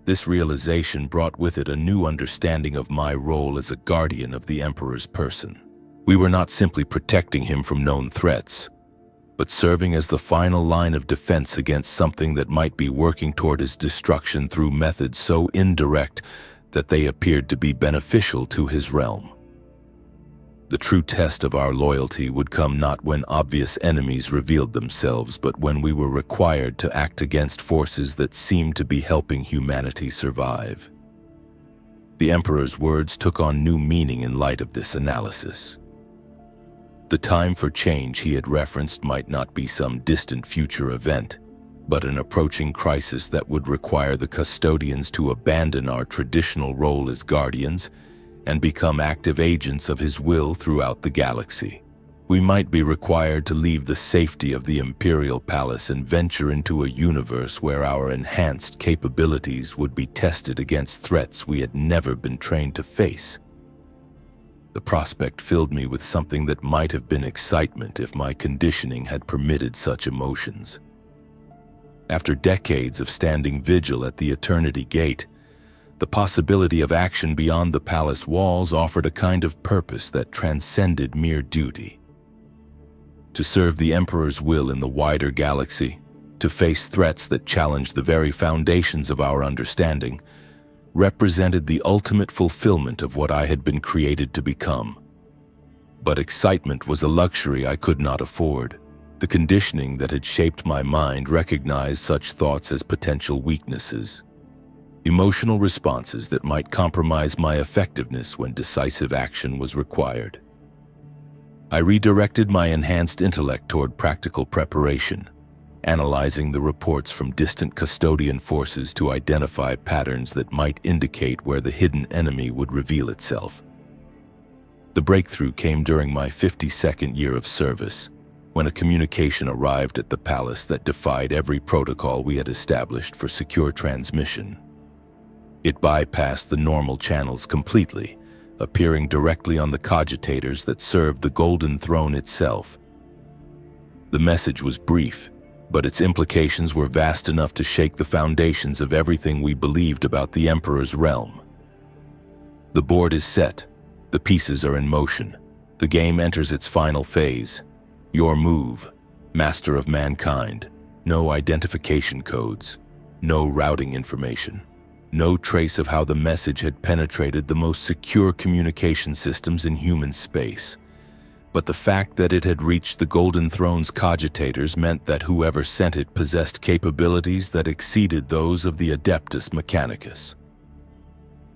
This realization brought with it a new understanding of my role as a guardian of the Emperor's person. We were not simply protecting him from known threats, but serving as the final line of defense against something that might be working toward his destruction through methods so indirect that they appeared to be beneficial to his realm. The true test of our loyalty would come not when obvious enemies revealed themselves, but when we were required to act against forces that seemed to be helping humanity survive. The Emperor's words took on new meaning in light of this analysis. The time for change he had referenced might not be some distant future event, but an approaching crisis that would require the Custodians to abandon our traditional role as guardians and become active agents of his will throughout the galaxy. We might be required to leave the safety of the Imperial Palace and venture into a universe where our enhanced capabilities would be tested against threats we had never been trained to face. The prospect filled me with something that might have been excitement if my conditioning had permitted such emotions. After decades of standing vigil at the Eternity Gate, the possibility of action beyond the palace walls offered a kind of purpose that transcended mere duty. To serve the Emperor's will in the wider galaxy, to face threats that challenged the very foundations of our understanding, represented the ultimate fulfillment of what I had been created to become. But excitement was a luxury I could not afford. The conditioning that had shaped my mind recognized such thoughts as potential weaknesses, emotional responses that might compromise my effectiveness when decisive action was required. I redirected my enhanced intellect toward practical preparation, analyzing the reports from distant Custodian forces to identify patterns that might indicate where the hidden enemy would reveal itself. The breakthrough came during my 52nd year of service, when a communication arrived at the palace that defied every protocol we had established for secure transmission. It bypassed the normal channels completely, appearing directly on the cogitators that served the Golden Throne itself. The message was brief, but its implications were vast enough to shake the foundations of everything we believed about the Emperor's realm. The board is set, the pieces are in motion, the game enters its final phase. Your move, master of mankind, no identification codes, no routing information, no trace of how the message had penetrated the most secure communication systems in human space. But the fact that it had reached the Golden Throne's cogitators meant that whoever sent it possessed capabilities that exceeded those of the Adeptus Mechanicus.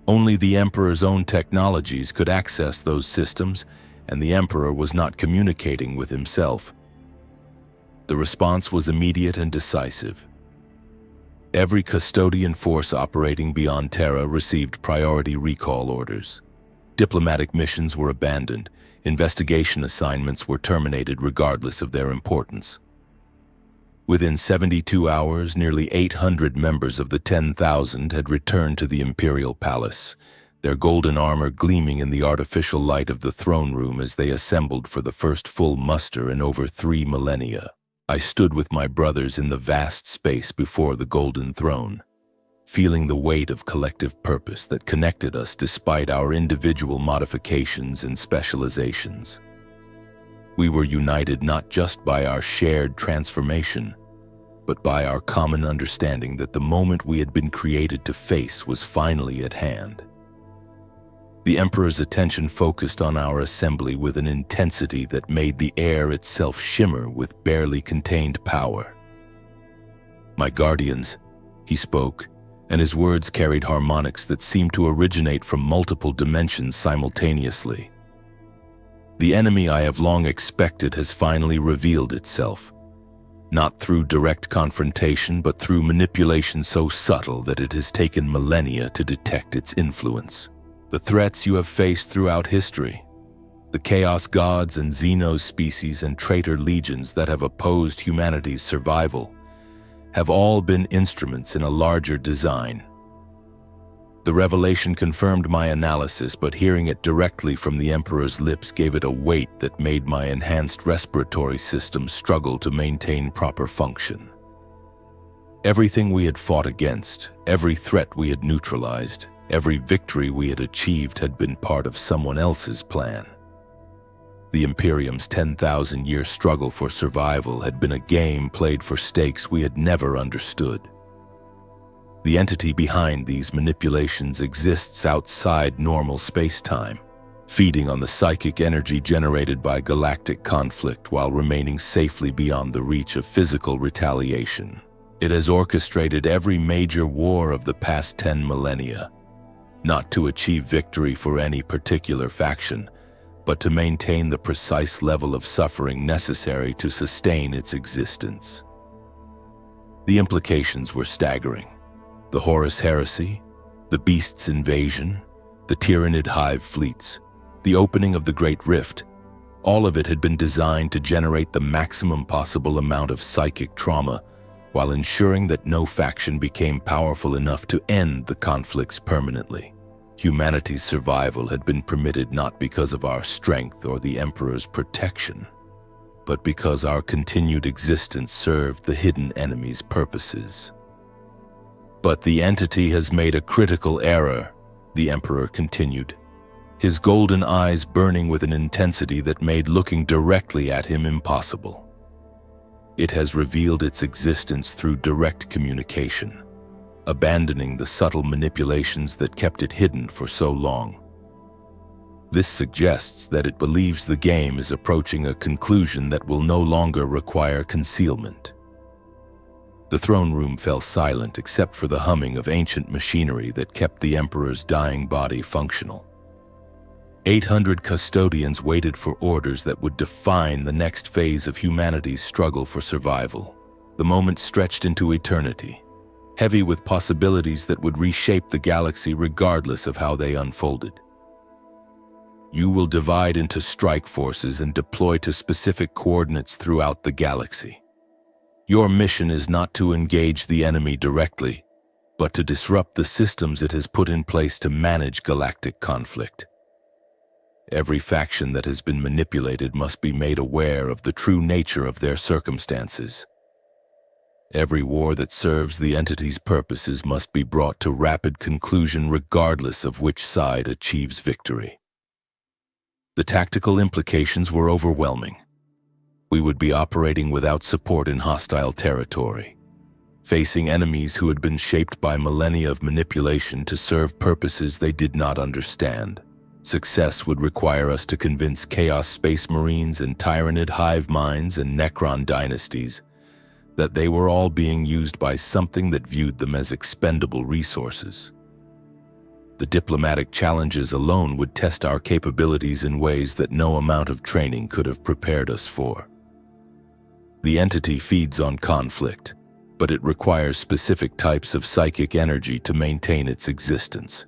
Only the Emperor's own technologies could access those systems, and the Emperor was not communicating with himself. The response was immediate and decisive. Every Custodian force operating beyond Terra received priority recall orders. Diplomatic missions were abandoned. Investigation assignments were terminated regardless of their importance. Within 72 hours, nearly 800 members of the 10,000 had returned to the Imperial Palace, their golden armor gleaming in the artificial light of the throne room as they assembled for the first full muster in over 3 millennia. I stood with my brothers in the vast space before the golden throne, feeling the weight of collective purpose that connected us despite our individual modifications and specializations. We were united not just by our shared transformation, but by our common understanding that the moment we had been created to face was finally at hand. The Emperor's attention focused on our assembly with an intensity that made the air itself shimmer with barely contained power. "My guardians," he spoke, and his words carried harmonics that seemed to originate from multiple dimensions simultaneously. "The enemy I have long expected has finally revealed itself, not through direct confrontation, but through manipulation so subtle that it has taken millennia to detect its influence. The threats you have faced throughout history, the chaos gods and xenos species and traitor legions that have opposed humanity's survival, have all been instruments in a larger design. The revelation confirmed my analysis, but hearing it directly from the Emperor's lips gave it a weight that made my enhanced respiratory system struggle to maintain proper function. Everything we had fought against, every threat we had neutralized, every victory we had achieved had been part of someone else's plan. The Imperium's 10,000-year struggle for survival had been a game played for stakes we had never understood. The entity behind these manipulations exists outside normal space-time, feeding on the psychic energy generated by galactic conflict while remaining safely beyond the reach of physical retaliation. It has orchestrated every major war of the past 10 millennia, not to achieve victory for any particular faction, but to maintain the precise level of suffering necessary to sustain its existence. The implications were staggering. The Horus Heresy, the Beast's invasion, the Tyrannid hive fleets, the opening of the Great Rift, all of it had been designed to generate the maximum possible amount of psychic trauma while ensuring that no faction became powerful enough to end the conflicts permanently. Humanity's survival had been permitted not because of our strength or the Emperor's protection, but because our continued existence served the hidden enemy's purposes. "But the entity has made a critical error," the Emperor continued, his golden eyes burning with an intensity that made looking directly at him impossible. "It has revealed its existence through direct communication, abandoning the subtle manipulations that kept it hidden for so long. This suggests that it believes the game is approaching a conclusion that will no longer require concealment." The throne room fell silent except for the humming of ancient machinery that kept the Emperor's dying body functional. 800 custodians waited for orders that would define the next phase of humanity's struggle for survival. The moment stretched into eternity, heavy with possibilities that would reshape the galaxy regardless of how they unfolded. "You will divide into strike forces and deploy to specific coordinates throughout the galaxy. Your mission is not to engage the enemy directly, but to disrupt the systems it has put in place to manage galactic conflict. Every faction that has been manipulated must be made aware of the true nature of their circumstances. Every war that serves the entity's purposes must be brought to rapid conclusion regardless of which side achieves victory." The tactical implications were overwhelming. We would be operating without support in hostile territory, facing enemies who had been shaped by millennia of manipulation to serve purposes they did not understand. Success would require us to convince Chaos Space Marines and Tyrannid hive minds and Necron dynasties that they were all being used by something that viewed them as expendable resources. The diplomatic challenges alone would test our capabilities in ways that no amount of training could have prepared us for. The entity feeds on conflict, but it requires specific types of psychic energy to maintain its existence.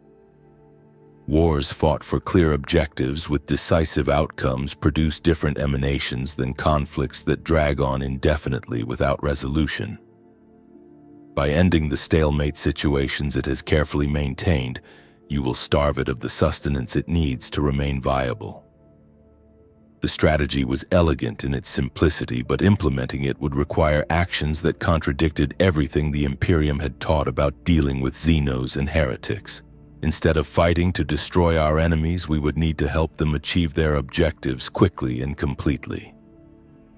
Wars fought for clear objectives with decisive outcomes produce different emanations than conflicts that drag on indefinitely without resolution. By ending the stalemate situations it has carefully maintained, you will starve it of the sustenance it needs to remain viable. The strategy was elegant in its simplicity, but implementing it would require actions that contradicted everything the Imperium had taught about dealing with Xenos and heretics. Instead of fighting to destroy our enemies, we would need to help them achieve their objectives quickly and completely.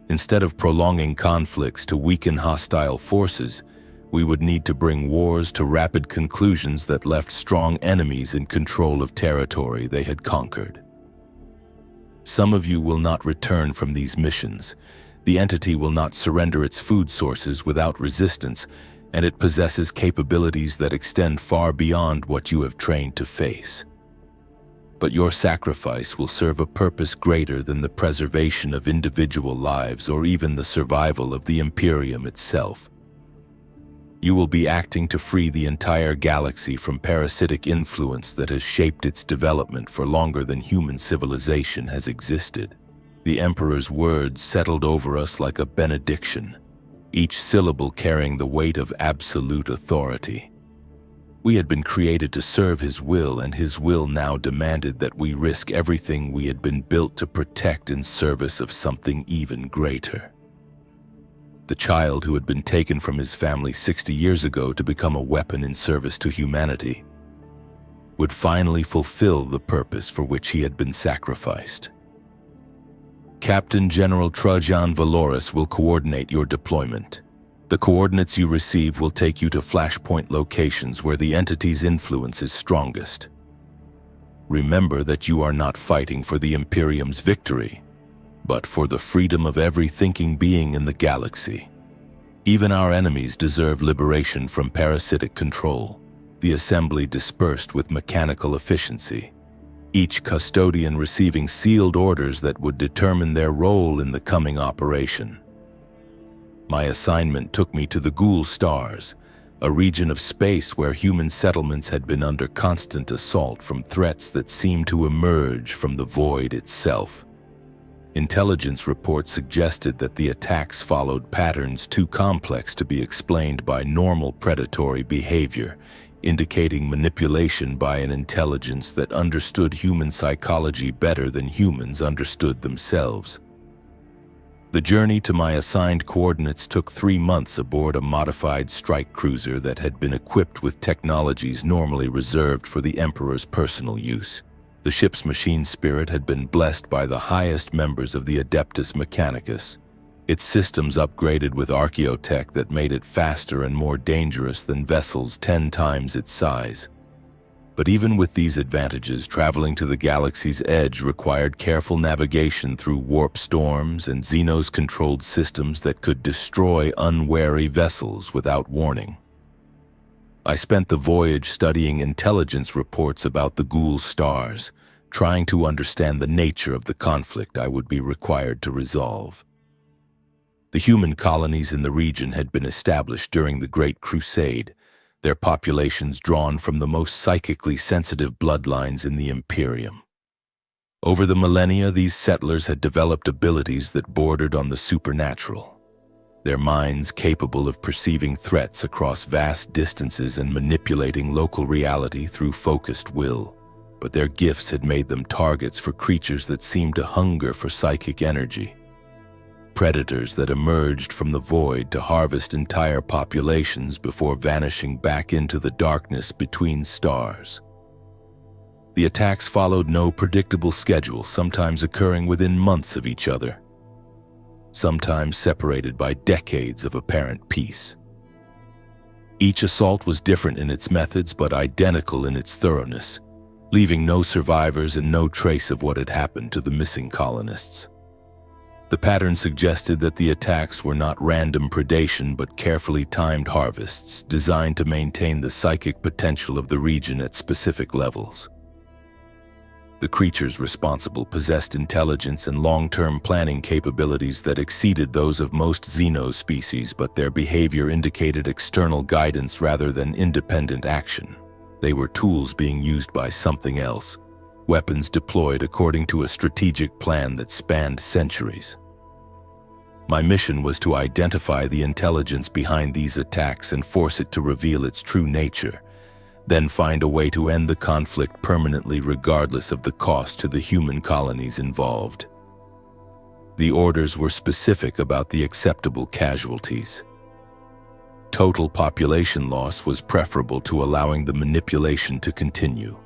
Instead of prolonging conflicts to weaken hostile forces, we would need to bring wars to rapid conclusions that left strong enemies in control of territory they had conquered. Some of you will not return from these missions. The entity will not surrender its food sources without resistance, and it possesses capabilities that extend far beyond what you have trained to face. But your sacrifice will serve a purpose greater than the preservation of individual lives or even the survival of the Imperium itself. You will be acting to free the entire galaxy from parasitic influence that has shaped its development for longer than human civilization has existed. The Emperor's words settled over us like a benediction, each syllable carrying the weight of absolute authority. We had been created to serve his will, and his will now demanded that we risk everything we had been built to protect in service of something even greater. The child who had been taken from his family 60 years ago to become a weapon in service to humanity would finally fulfill the purpose for which he had been sacrificed. Captain General Trajan Valoris will coordinate your deployment. The coordinates you receive will take you to flashpoint locations where the entity's influence is strongest. Remember that you are not fighting for the Imperium's victory, but for the freedom of every thinking being in the galaxy. Even our enemies deserve liberation from parasitic control. The assembly dispersed with mechanical efficiency, each custodian receiving sealed orders that would determine their role in the coming operation. My assignment took me to the Ghoul stars, a region of space where human settlements had been under constant assault from threats that seemed to emerge from the void itself. Intelligence reports suggested that the attacks followed patterns too complex to be explained by normal predatory behavior, indicating manipulation by an intelligence that understood human psychology better than humans understood themselves. The journey to my assigned coordinates took 3 months aboard a modified strike cruiser that had been equipped with technologies normally reserved for the Emperor's personal use. The ship's machine spirit had been blessed by the highest members of the Adeptus Mechanicus, its systems upgraded with archaeotech that made it faster and more dangerous than vessels 10 times its size. But even with these advantages, traveling to the galaxy's edge required careful navigation through warp storms and Xenos-controlled systems that could destroy unwary vessels without warning. I spent the voyage studying intelligence reports about the Ghoul stars, trying to understand the nature of the conflict I would be required to resolve. The human colonies in the region had been established during the Great Crusade, their populations drawn from the most psychically sensitive bloodlines in the Imperium. Over the millennia, these settlers had developed abilities that bordered on the supernatural, their minds capable of perceiving threats across vast distances and manipulating local reality through focused will. But their gifts had made them targets for creatures that seemed to hunger for psychic energy. Predators that emerged from the void to harvest entire populations before vanishing back into the darkness between stars. The attacks followed no predictable schedule, sometimes occurring within months of each other, sometimes separated by decades of apparent peace. Each assault was different in its methods but identical in its thoroughness, leaving no survivors and no trace of what had happened to the missing colonists. The pattern suggested that the attacks were not random predation but carefully timed harvests designed to maintain the psychic potential of the region at specific levels. The creatures responsible possessed intelligence and long-term planning capabilities that exceeded those of most Xeno species, but their behavior indicated external guidance rather than independent action. They were tools being used by something else, weapons deployed according to a strategic plan that spanned centuries. My mission was to identify the intelligence behind these attacks and force it to reveal its true nature, then find a way to end the conflict permanently regardless of the cost to the human colonies involved. The orders were specific about the acceptable casualties. Total population loss was preferable to allowing the manipulation to continue.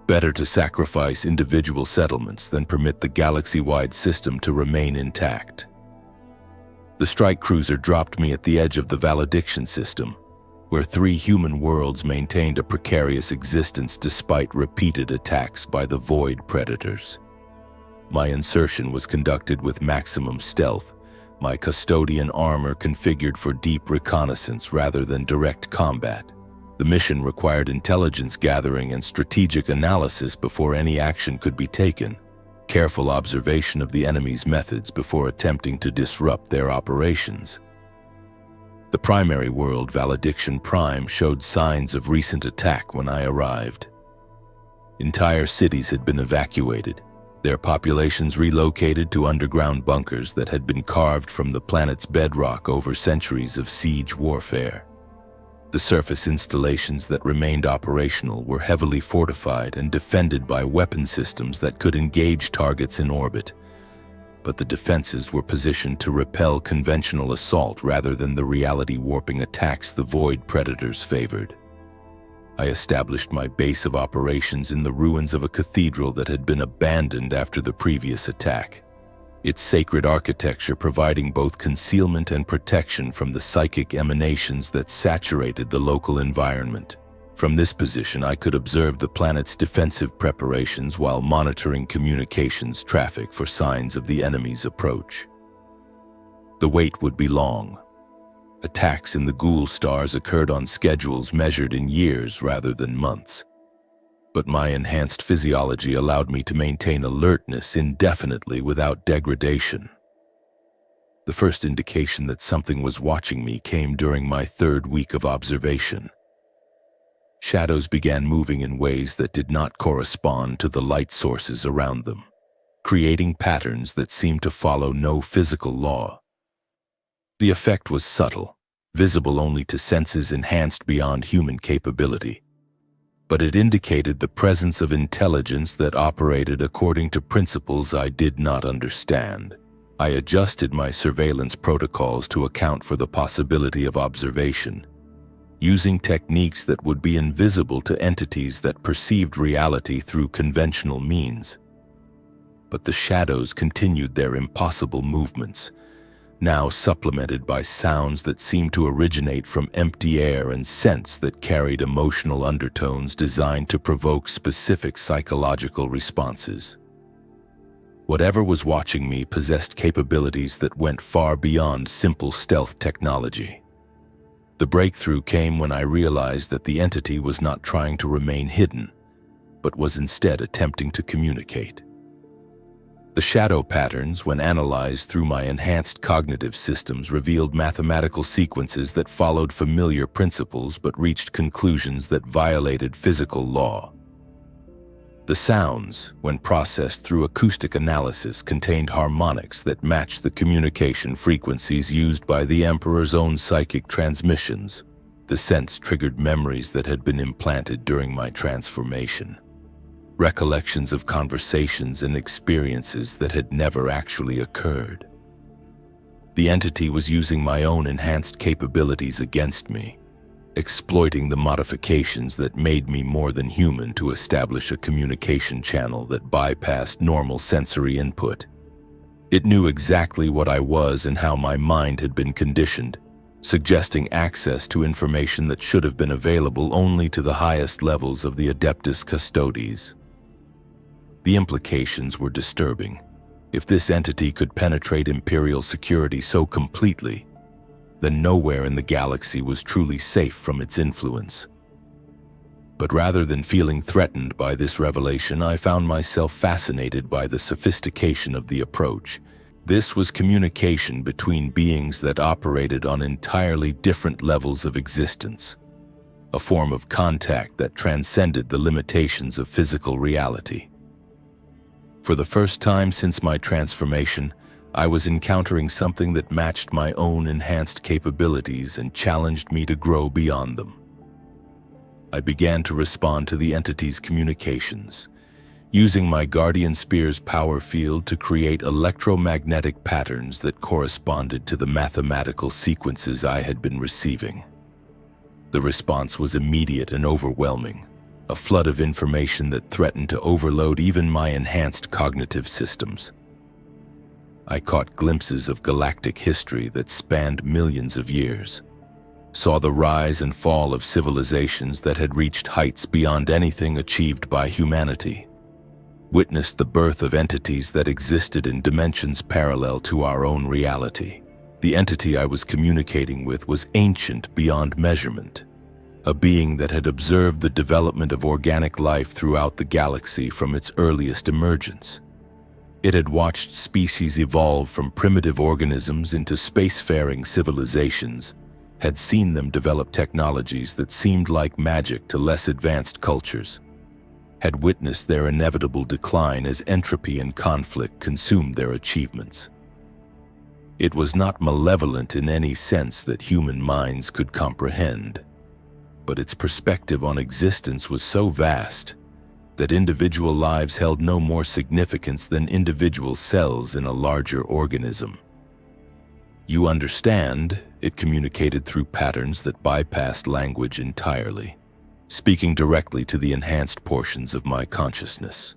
Better to sacrifice individual settlements than permit the galaxy-wide system to remain intact. The strike cruiser dropped me at the edge of the Validiction system, where 3 human worlds maintained a precarious existence despite repeated attacks by the Void Predators. My insertion was conducted with maximum stealth, my Custodian armor configured for deep reconnaissance rather than direct combat. The mission required intelligence gathering and strategic analysis before any action could be taken, careful observation of the enemy's methods before attempting to disrupt their operations. The primary world, Validiction Prime, showed signs of recent attack when I arrived. Entire cities had been evacuated, their populations relocated to underground bunkers that had been carved from the planet's bedrock over centuries of siege warfare. The surface installations that remained operational were heavily fortified and defended by weapon systems that could engage targets in orbit, but the defenses were positioned to repel conventional assault rather than the reality-warping attacks the Void Predators favored. I established my base of operations in the ruins of a cathedral that had been abandoned after the previous attack, its sacred architecture providing both concealment and protection from the psychic emanations that saturated the local environment. From this position, I could observe the planet's defensive preparations while monitoring communications traffic for signs of the enemy's approach. The wait would be long. Attacks in the Ghoul stars occurred on schedules measured in years rather than months. But my enhanced physiology allowed me to maintain alertness indefinitely without degradation. The first indication that something was watching me came during my 3rd week of observation. Shadows began moving in ways that did not correspond to the light sources around them, creating patterns that seemed to follow no physical law. The effect was subtle, visible only to senses enhanced beyond human capability, but it indicated the presence of intelligence that operated according to principles I did not understand. I adjusted my surveillance protocols to account for the possibility of observation, using techniques that would be invisible to entities that perceived reality through conventional means. But the shadows continued their impossible movements, now supplemented by sounds that seemed to originate from empty air and scents that carried emotional undertones designed to provoke specific psychological responses. Whatever was watching me possessed capabilities that went far beyond simple stealth technology. The breakthrough came when I realized that the entity was not trying to remain hidden, but was instead attempting to communicate. The shadow patterns, when analyzed through my enhanced cognitive systems, revealed mathematical sequences that followed familiar principles but reached conclusions that violated physical law. The sounds, when processed through acoustic analysis, contained harmonics that matched the communication frequencies used by the Emperor's own psychic transmissions. The scents triggered memories that had been implanted during my transformation. Recollections of conversations and experiences that had never actually occurred. The entity was using my own enhanced capabilities against me, exploiting the modifications that made me more than human to establish a communication channel that bypassed normal sensory input. It knew exactly what I was and how my mind had been conditioned, suggesting access to information that should have been available only to the highest levels of the Adeptus Custodes. The implications were disturbing. If this entity could penetrate Imperial security so completely, then nowhere in the galaxy was truly safe from its influence. But rather than feeling threatened by this revelation, I found myself fascinated by the sophistication of the approach. This was communication between beings that operated on entirely different levels of existence, a form of contact that transcended the limitations of physical reality. For the first time since my transformation, I was encountering something that matched my own enhanced capabilities and challenged me to grow beyond them. I began to respond to the entity's communications, using my Guardian Spear's power field to create electromagnetic patterns that corresponded to the mathematical sequences I had been receiving. The response was immediate and overwhelming, a flood of information that threatened to overload even my enhanced cognitive systems. I caught glimpses of galactic history that spanned millions of years, saw the rise and fall of civilizations that had reached heights beyond anything achieved by humanity, witnessed the birth of entities that existed in dimensions parallel to our own reality. The entity I was communicating with was ancient beyond measurement, a being that had observed the development of organic life throughout the galaxy from its earliest emergence. It had watched species evolve from primitive organisms into spacefaring civilizations, had seen them develop technologies that seemed like magic to less advanced cultures, had witnessed their inevitable decline as entropy and conflict consumed their achievements. It was not malevolent in any sense that human minds could comprehend, but its perspective on existence was so vast that individual lives held no more significance than individual cells in a larger organism. "You understand," it communicated through patterns that bypassed language entirely, speaking directly to the enhanced portions of my consciousness.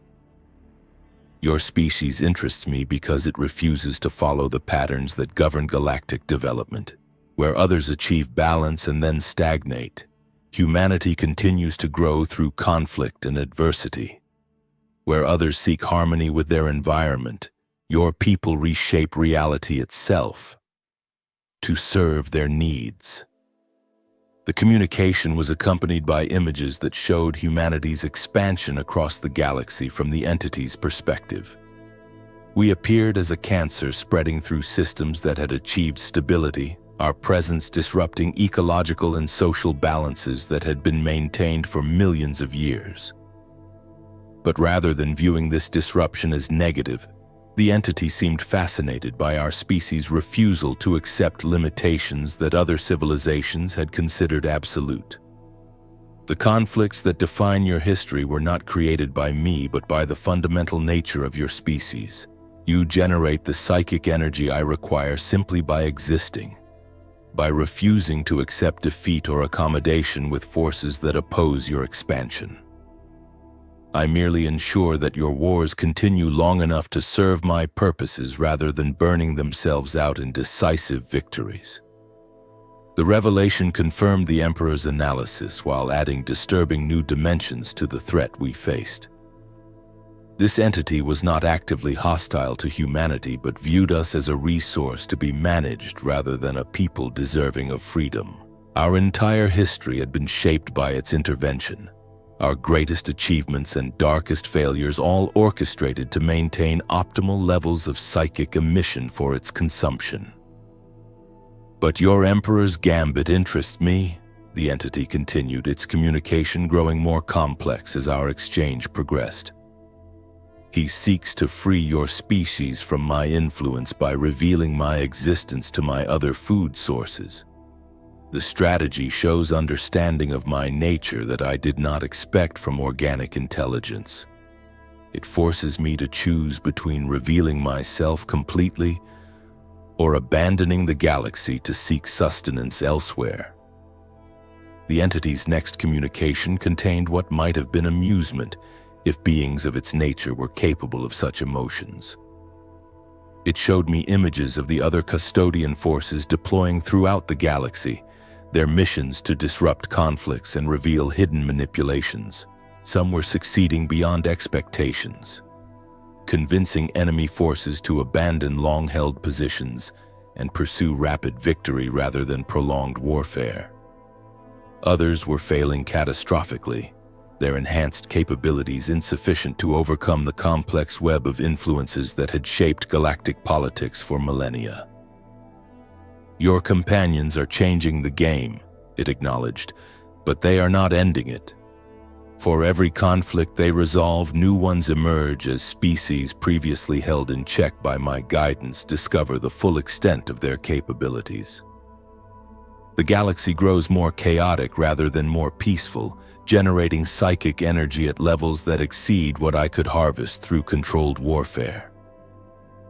"Your species interests me because it refuses to follow the patterns that govern galactic development. Where others achieve balance and then stagnate, humanity continues to grow through conflict and adversity. Where others seek harmony with their environment, your people reshape reality itself to serve their needs." The communication was accompanied by images that showed humanity's expansion across the galaxy from the entity's perspective. We appeared as a cancer spreading through systems that had achieved stability, our presence disrupting ecological and social balances that had been maintained for millions of years. But rather than viewing this disruption as negative, the entity seemed fascinated by our species' refusal to accept limitations that other civilizations had considered absolute. "The conflicts that define your history were not created by me, but by the fundamental nature of your species. You generate the psychic energy I require simply by existing, by refusing to accept defeat or accommodation with forces that oppose your expansion. I merely ensure that your wars continue long enough to serve my purposes rather than burning themselves out in decisive victories." The revelation confirmed the Emperor's analysis while adding disturbing new dimensions to the threat we faced. This entity was not actively hostile to humanity, but viewed us as a resource to be managed rather than a people deserving of freedom. Our entire history had been shaped by its intervention, our greatest achievements and darkest failures all orchestrated to maintain optimal levels of psychic emission for its consumption. "But your Emperor's gambit interests me," the entity continued, its communication growing more complex as our exchange progressed. "He seeks to free your species from my influence by revealing my existence to my other food sources. The strategy shows understanding of my nature that I did not expect from organic intelligence. It forces me to choose between revealing myself completely or abandoning the galaxy to seek sustenance elsewhere." The entity's next communication contained what might have been amusement if beings of its nature were capable of such emotions. It showed me images of the other Custodian forces deploying throughout the galaxy, their missions to disrupt conflicts and reveal hidden manipulations. Some were succeeding beyond expectations, convincing enemy forces to abandon long-held positions and pursue rapid victory rather than prolonged warfare. Others were failing catastrophically, their enhanced capabilities insufficient to overcome the complex web of influences that had shaped galactic politics for millennia. "Your companions are changing the game," it acknowledged, "but they are not ending it. For every conflict they resolve, new ones emerge as species previously held in check by my guidance discover the full extent of their capabilities. The galaxy grows more chaotic rather than more peaceful, generating psychic energy at levels that exceed what I could harvest through controlled warfare."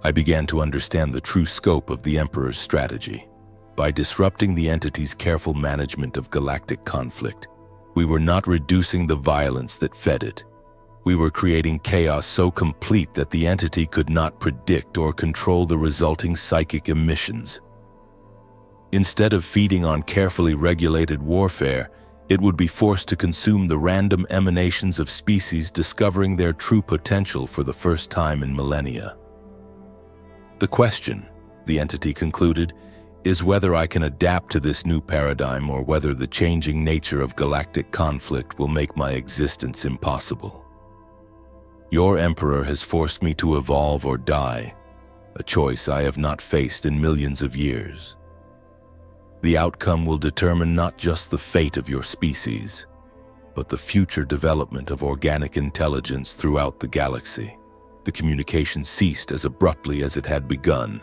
I began to understand the true scope of the Emperor's strategy. By disrupting the entity's careful management of galactic conflict, we were not reducing the violence that fed it. We were creating chaos so complete that the entity could not predict or control the resulting psychic emissions. Instead of feeding on carefully regulated warfare, it would be forced to consume the random emanations of species discovering their true potential for the first time in millennia. "The question," the entity concluded, "is whether I can adapt to this new paradigm or whether the changing nature of galactic conflict will make my existence impossible. Your Emperor has forced me to evolve or die, a choice I have not faced in millions of years. The outcome will determine not just the fate of your species, but the future development of organic intelligence throughout the galaxy." The communication ceased as abruptly as it had begun,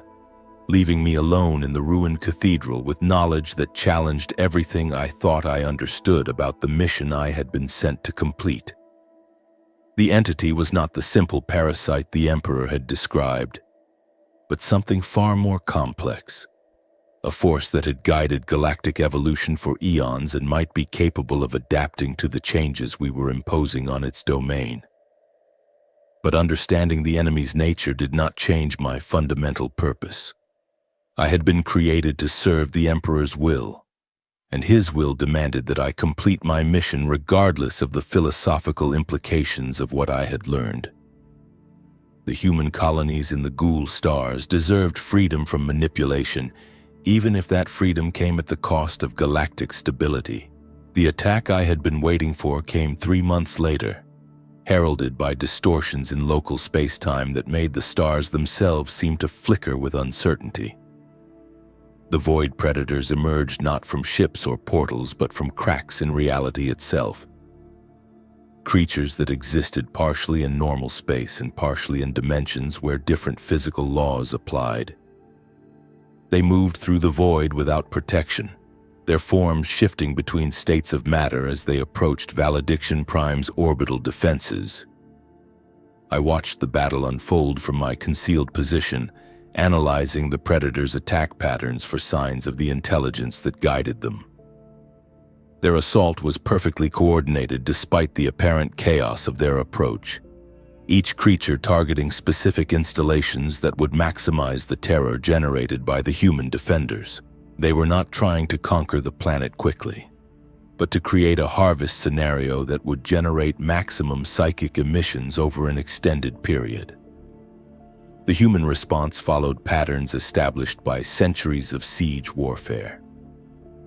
leaving me alone in the ruined cathedral with knowledge that challenged everything I thought I understood about the mission I had been sent to complete. The entity was not the simple parasite the Emperor had described, but something far more complex, a force that had guided galactic evolution for eons and might be capable of adapting to the changes we were imposing on its domain. But understanding the enemy's nature did not change my fundamental purpose. I had been created to serve the Emperor's will, and his will demanded that I complete my mission regardless of the philosophical implications of what I had learned. The human colonies in the Ghoul stars deserved freedom from manipulation, even if that freedom came at the cost of galactic stability. The attack I had been waiting for came 3 months later, heralded by distortions in local space-time that made the stars themselves seem to flicker with uncertainty. The void predators emerged not from ships or portals, but from cracks in reality itself. Creatures that existed partially in normal space and partially in dimensions where different physical laws applied. They moved through the void without protection, their forms shifting between states of matter as they approached Validiction Prime's orbital defenses. I watched the battle unfold from my concealed position, analyzing the predators' attack patterns for signs of the intelligence that guided them. Their assault was perfectly coordinated despite the apparent chaos of their approach, each creature targeting specific installations that would maximize the terror generated by the human defenders. They were not trying to conquer the planet quickly, but to create a harvest scenario that would generate maximum psychic emissions over an extended period. The human response followed patterns established by centuries of siege warfare.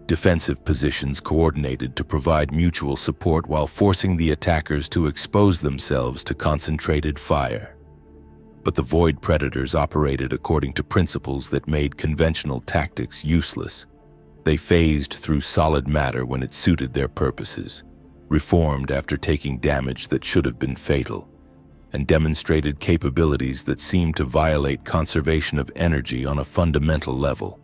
Defensive positions coordinated to provide mutual support while forcing the attackers to expose themselves to concentrated fire. But the void predators operated according to principles that made conventional tactics useless. They phased through solid matter when it suited their purposes, reformed after taking damage that should have been fatal, and demonstrated capabilities that seemed to violate conservation of energy on a fundamental level.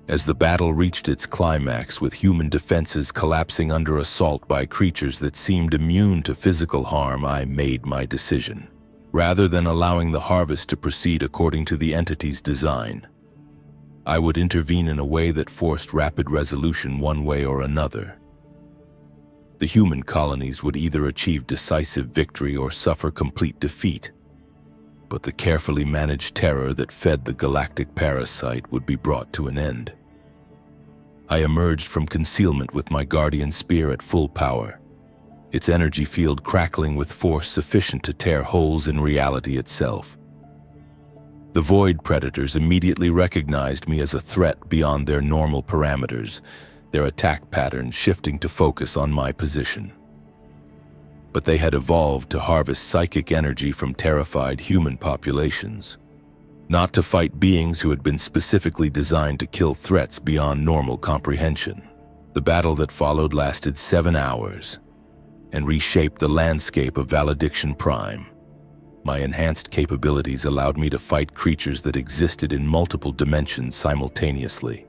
As the battle reached its climax with human defenses collapsing under assault by creatures that seemed immune to physical harm, I made my decision. Rather than allowing the harvest to proceed according to the entity's design, I would intervene in a way that forced rapid resolution one way or another. The human colonies would either achieve decisive victory or suffer complete defeat, but the carefully managed terror that fed the galactic parasite would be brought to an end. I emerged from concealment with my guardian spear at full power, its energy field crackling with force sufficient to tear holes in reality itself. The void predators immediately recognized me as a threat beyond their normal parameters, their attack patterns shifting to focus on my position. but they had evolved to harvest psychic energy from terrified human populations, not to fight beings who had been specifically designed to kill threats beyond normal comprehension. The battle that followed lasted 7 hours and reshaped the landscape of Validiction Prime. My enhanced capabilities allowed me to fight creatures that existed in multiple dimensions simultaneously,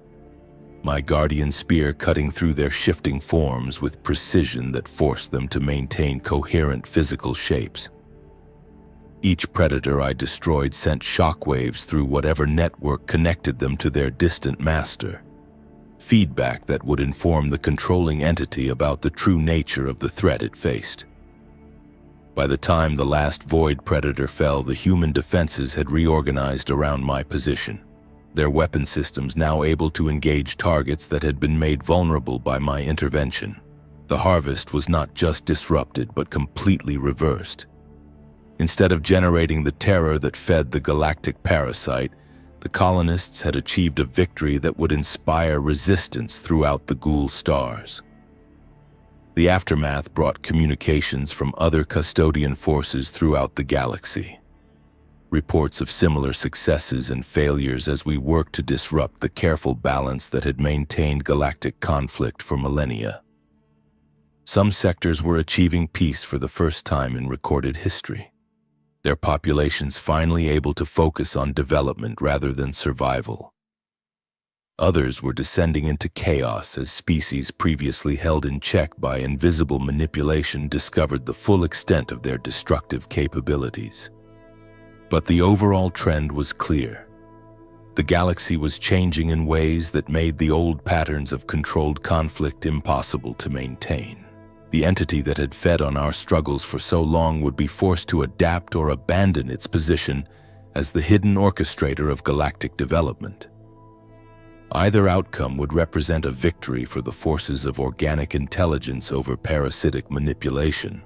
my guardian spear cutting through their shifting forms with precision that forced them to maintain coherent physical shapes. Each predator I destroyed sent shockwaves through whatever network connected them to their distant master, feedback that would inform the controlling entity about the true nature of the threat it faced. By the time the last void predator fell, the human defenses had reorganized around my position, their weapon systems now able to engage targets that had been made vulnerable by my intervention. The harvest was not just disrupted, but completely reversed. Instead of generating the terror that fed the galactic parasite, the colonists had achieved a victory that would inspire resistance throughout the Ghoul stars. The aftermath brought communications from other Custodian forces throughout the galaxy, reports of similar successes and failures as we worked to disrupt the careful balance that had maintained galactic conflict for millennia. Some sectors were achieving peace for the first time in recorded history, their populations finally able to focus on development rather than survival. Others were descending into chaos as species previously held in check by invisible manipulation discovered the full extent of their destructive capabilities. But the overall trend was clear. The galaxy was changing in ways that made the old patterns of controlled conflict impossible to maintain. The entity that had fed on our struggles for so long would be forced to adapt or abandon its position as the hidden orchestrator of galactic development. Either outcome would represent a victory for the forces of organic intelligence over parasitic manipulation.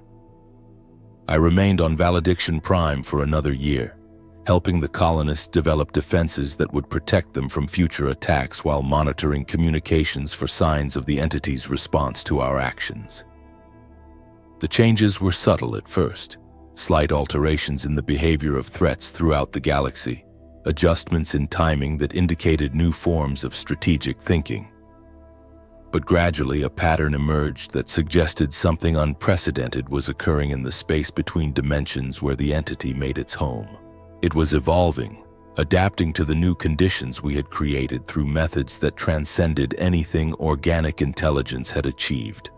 I remained on Validiction Prime for another year, helping the colonists develop defenses that would protect them from future attacks while monitoring communications for signs of the entity's response to our actions. The changes were subtle at first, slight alterations in the behavior of threats throughout the galaxy, adjustments in timing that indicated new forms of strategic thinking. But gradually a pattern emerged that suggested something unprecedented was occurring in the space between dimensions where the entity made its home. It was evolving, adapting to the new conditions we had created through methods that transcended anything organic intelligence had achieved.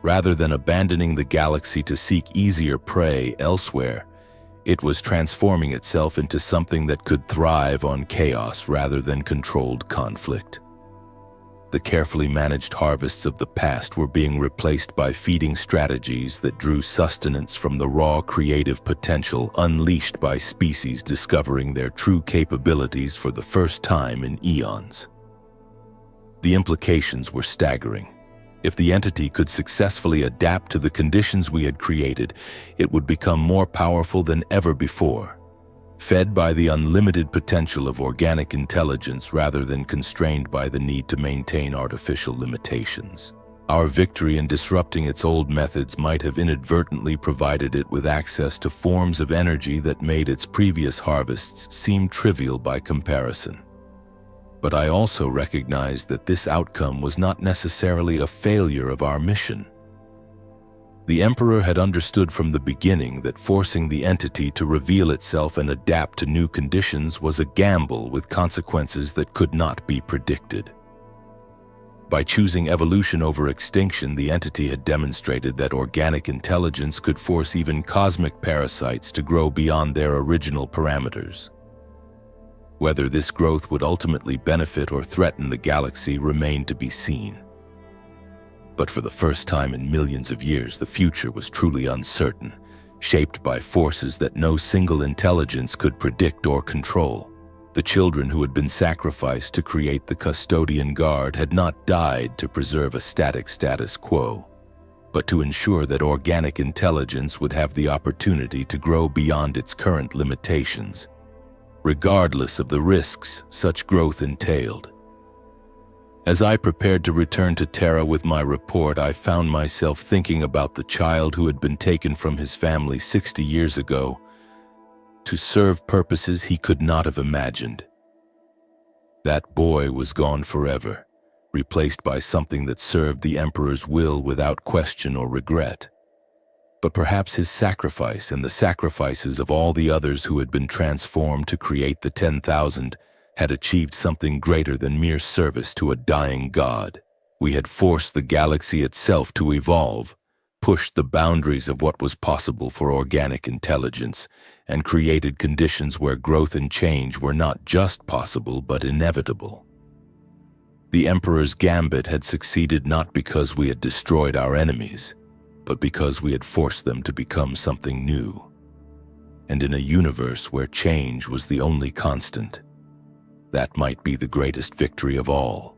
Rather than abandoning the galaxy to seek easier prey elsewhere, it was transforming itself into something that could thrive on chaos rather than controlled conflict. The carefully managed harvests of the past were being replaced by feeding strategies that drew sustenance from the raw creative potential unleashed by species discovering their true capabilities for the first time in eons. The implications were staggering. If the entity could successfully adapt to the conditions we had created, it would become more powerful than ever before, fed by the unlimited potential of organic intelligence rather than constrained by the need to maintain artificial limitations. Our victory in disrupting its old methods might have inadvertently provided it with access to forms of energy that made its previous harvests seem trivial by comparison. But I also recognized that this outcome was not necessarily a failure of our mission. The Emperor had understood from the beginning that forcing the entity to reveal itself and adapt to new conditions was a gamble with consequences that could not be predicted. By choosing evolution over extinction, the entity had demonstrated that organic intelligence could force even cosmic parasites to grow beyond their original parameters. Whether this growth would ultimately benefit or threaten the galaxy remained to be seen. But for the first time in millions of years, the future was truly uncertain, shaped by forces that no single intelligence could predict or control. The children who had been sacrificed to create the Custodian Guard had not died to preserve a static status quo, but to ensure that organic intelligence would have the opportunity to grow beyond its current limitations, regardless of the risks such growth entailed. As I prepared to return to Terra with my report, I found myself thinking about the child who had been taken from his family 60 years ago to serve purposes he could not have imagined. That boy was gone forever, replaced by something that served the Emperor's will without question or regret. But perhaps his sacrifice and the sacrifices of all the others who had been transformed to create the 10,000 had achieved something greater than mere service to a dying god. We had forced the galaxy itself to evolve, pushed the boundaries of what was possible for organic intelligence, and created conditions where growth and change were not just possible but inevitable. The Emperor's gambit had succeeded not because we had destroyed our enemies, but because we had forced them to become something new. And in a universe where change was the only constant, that might be the greatest victory of all.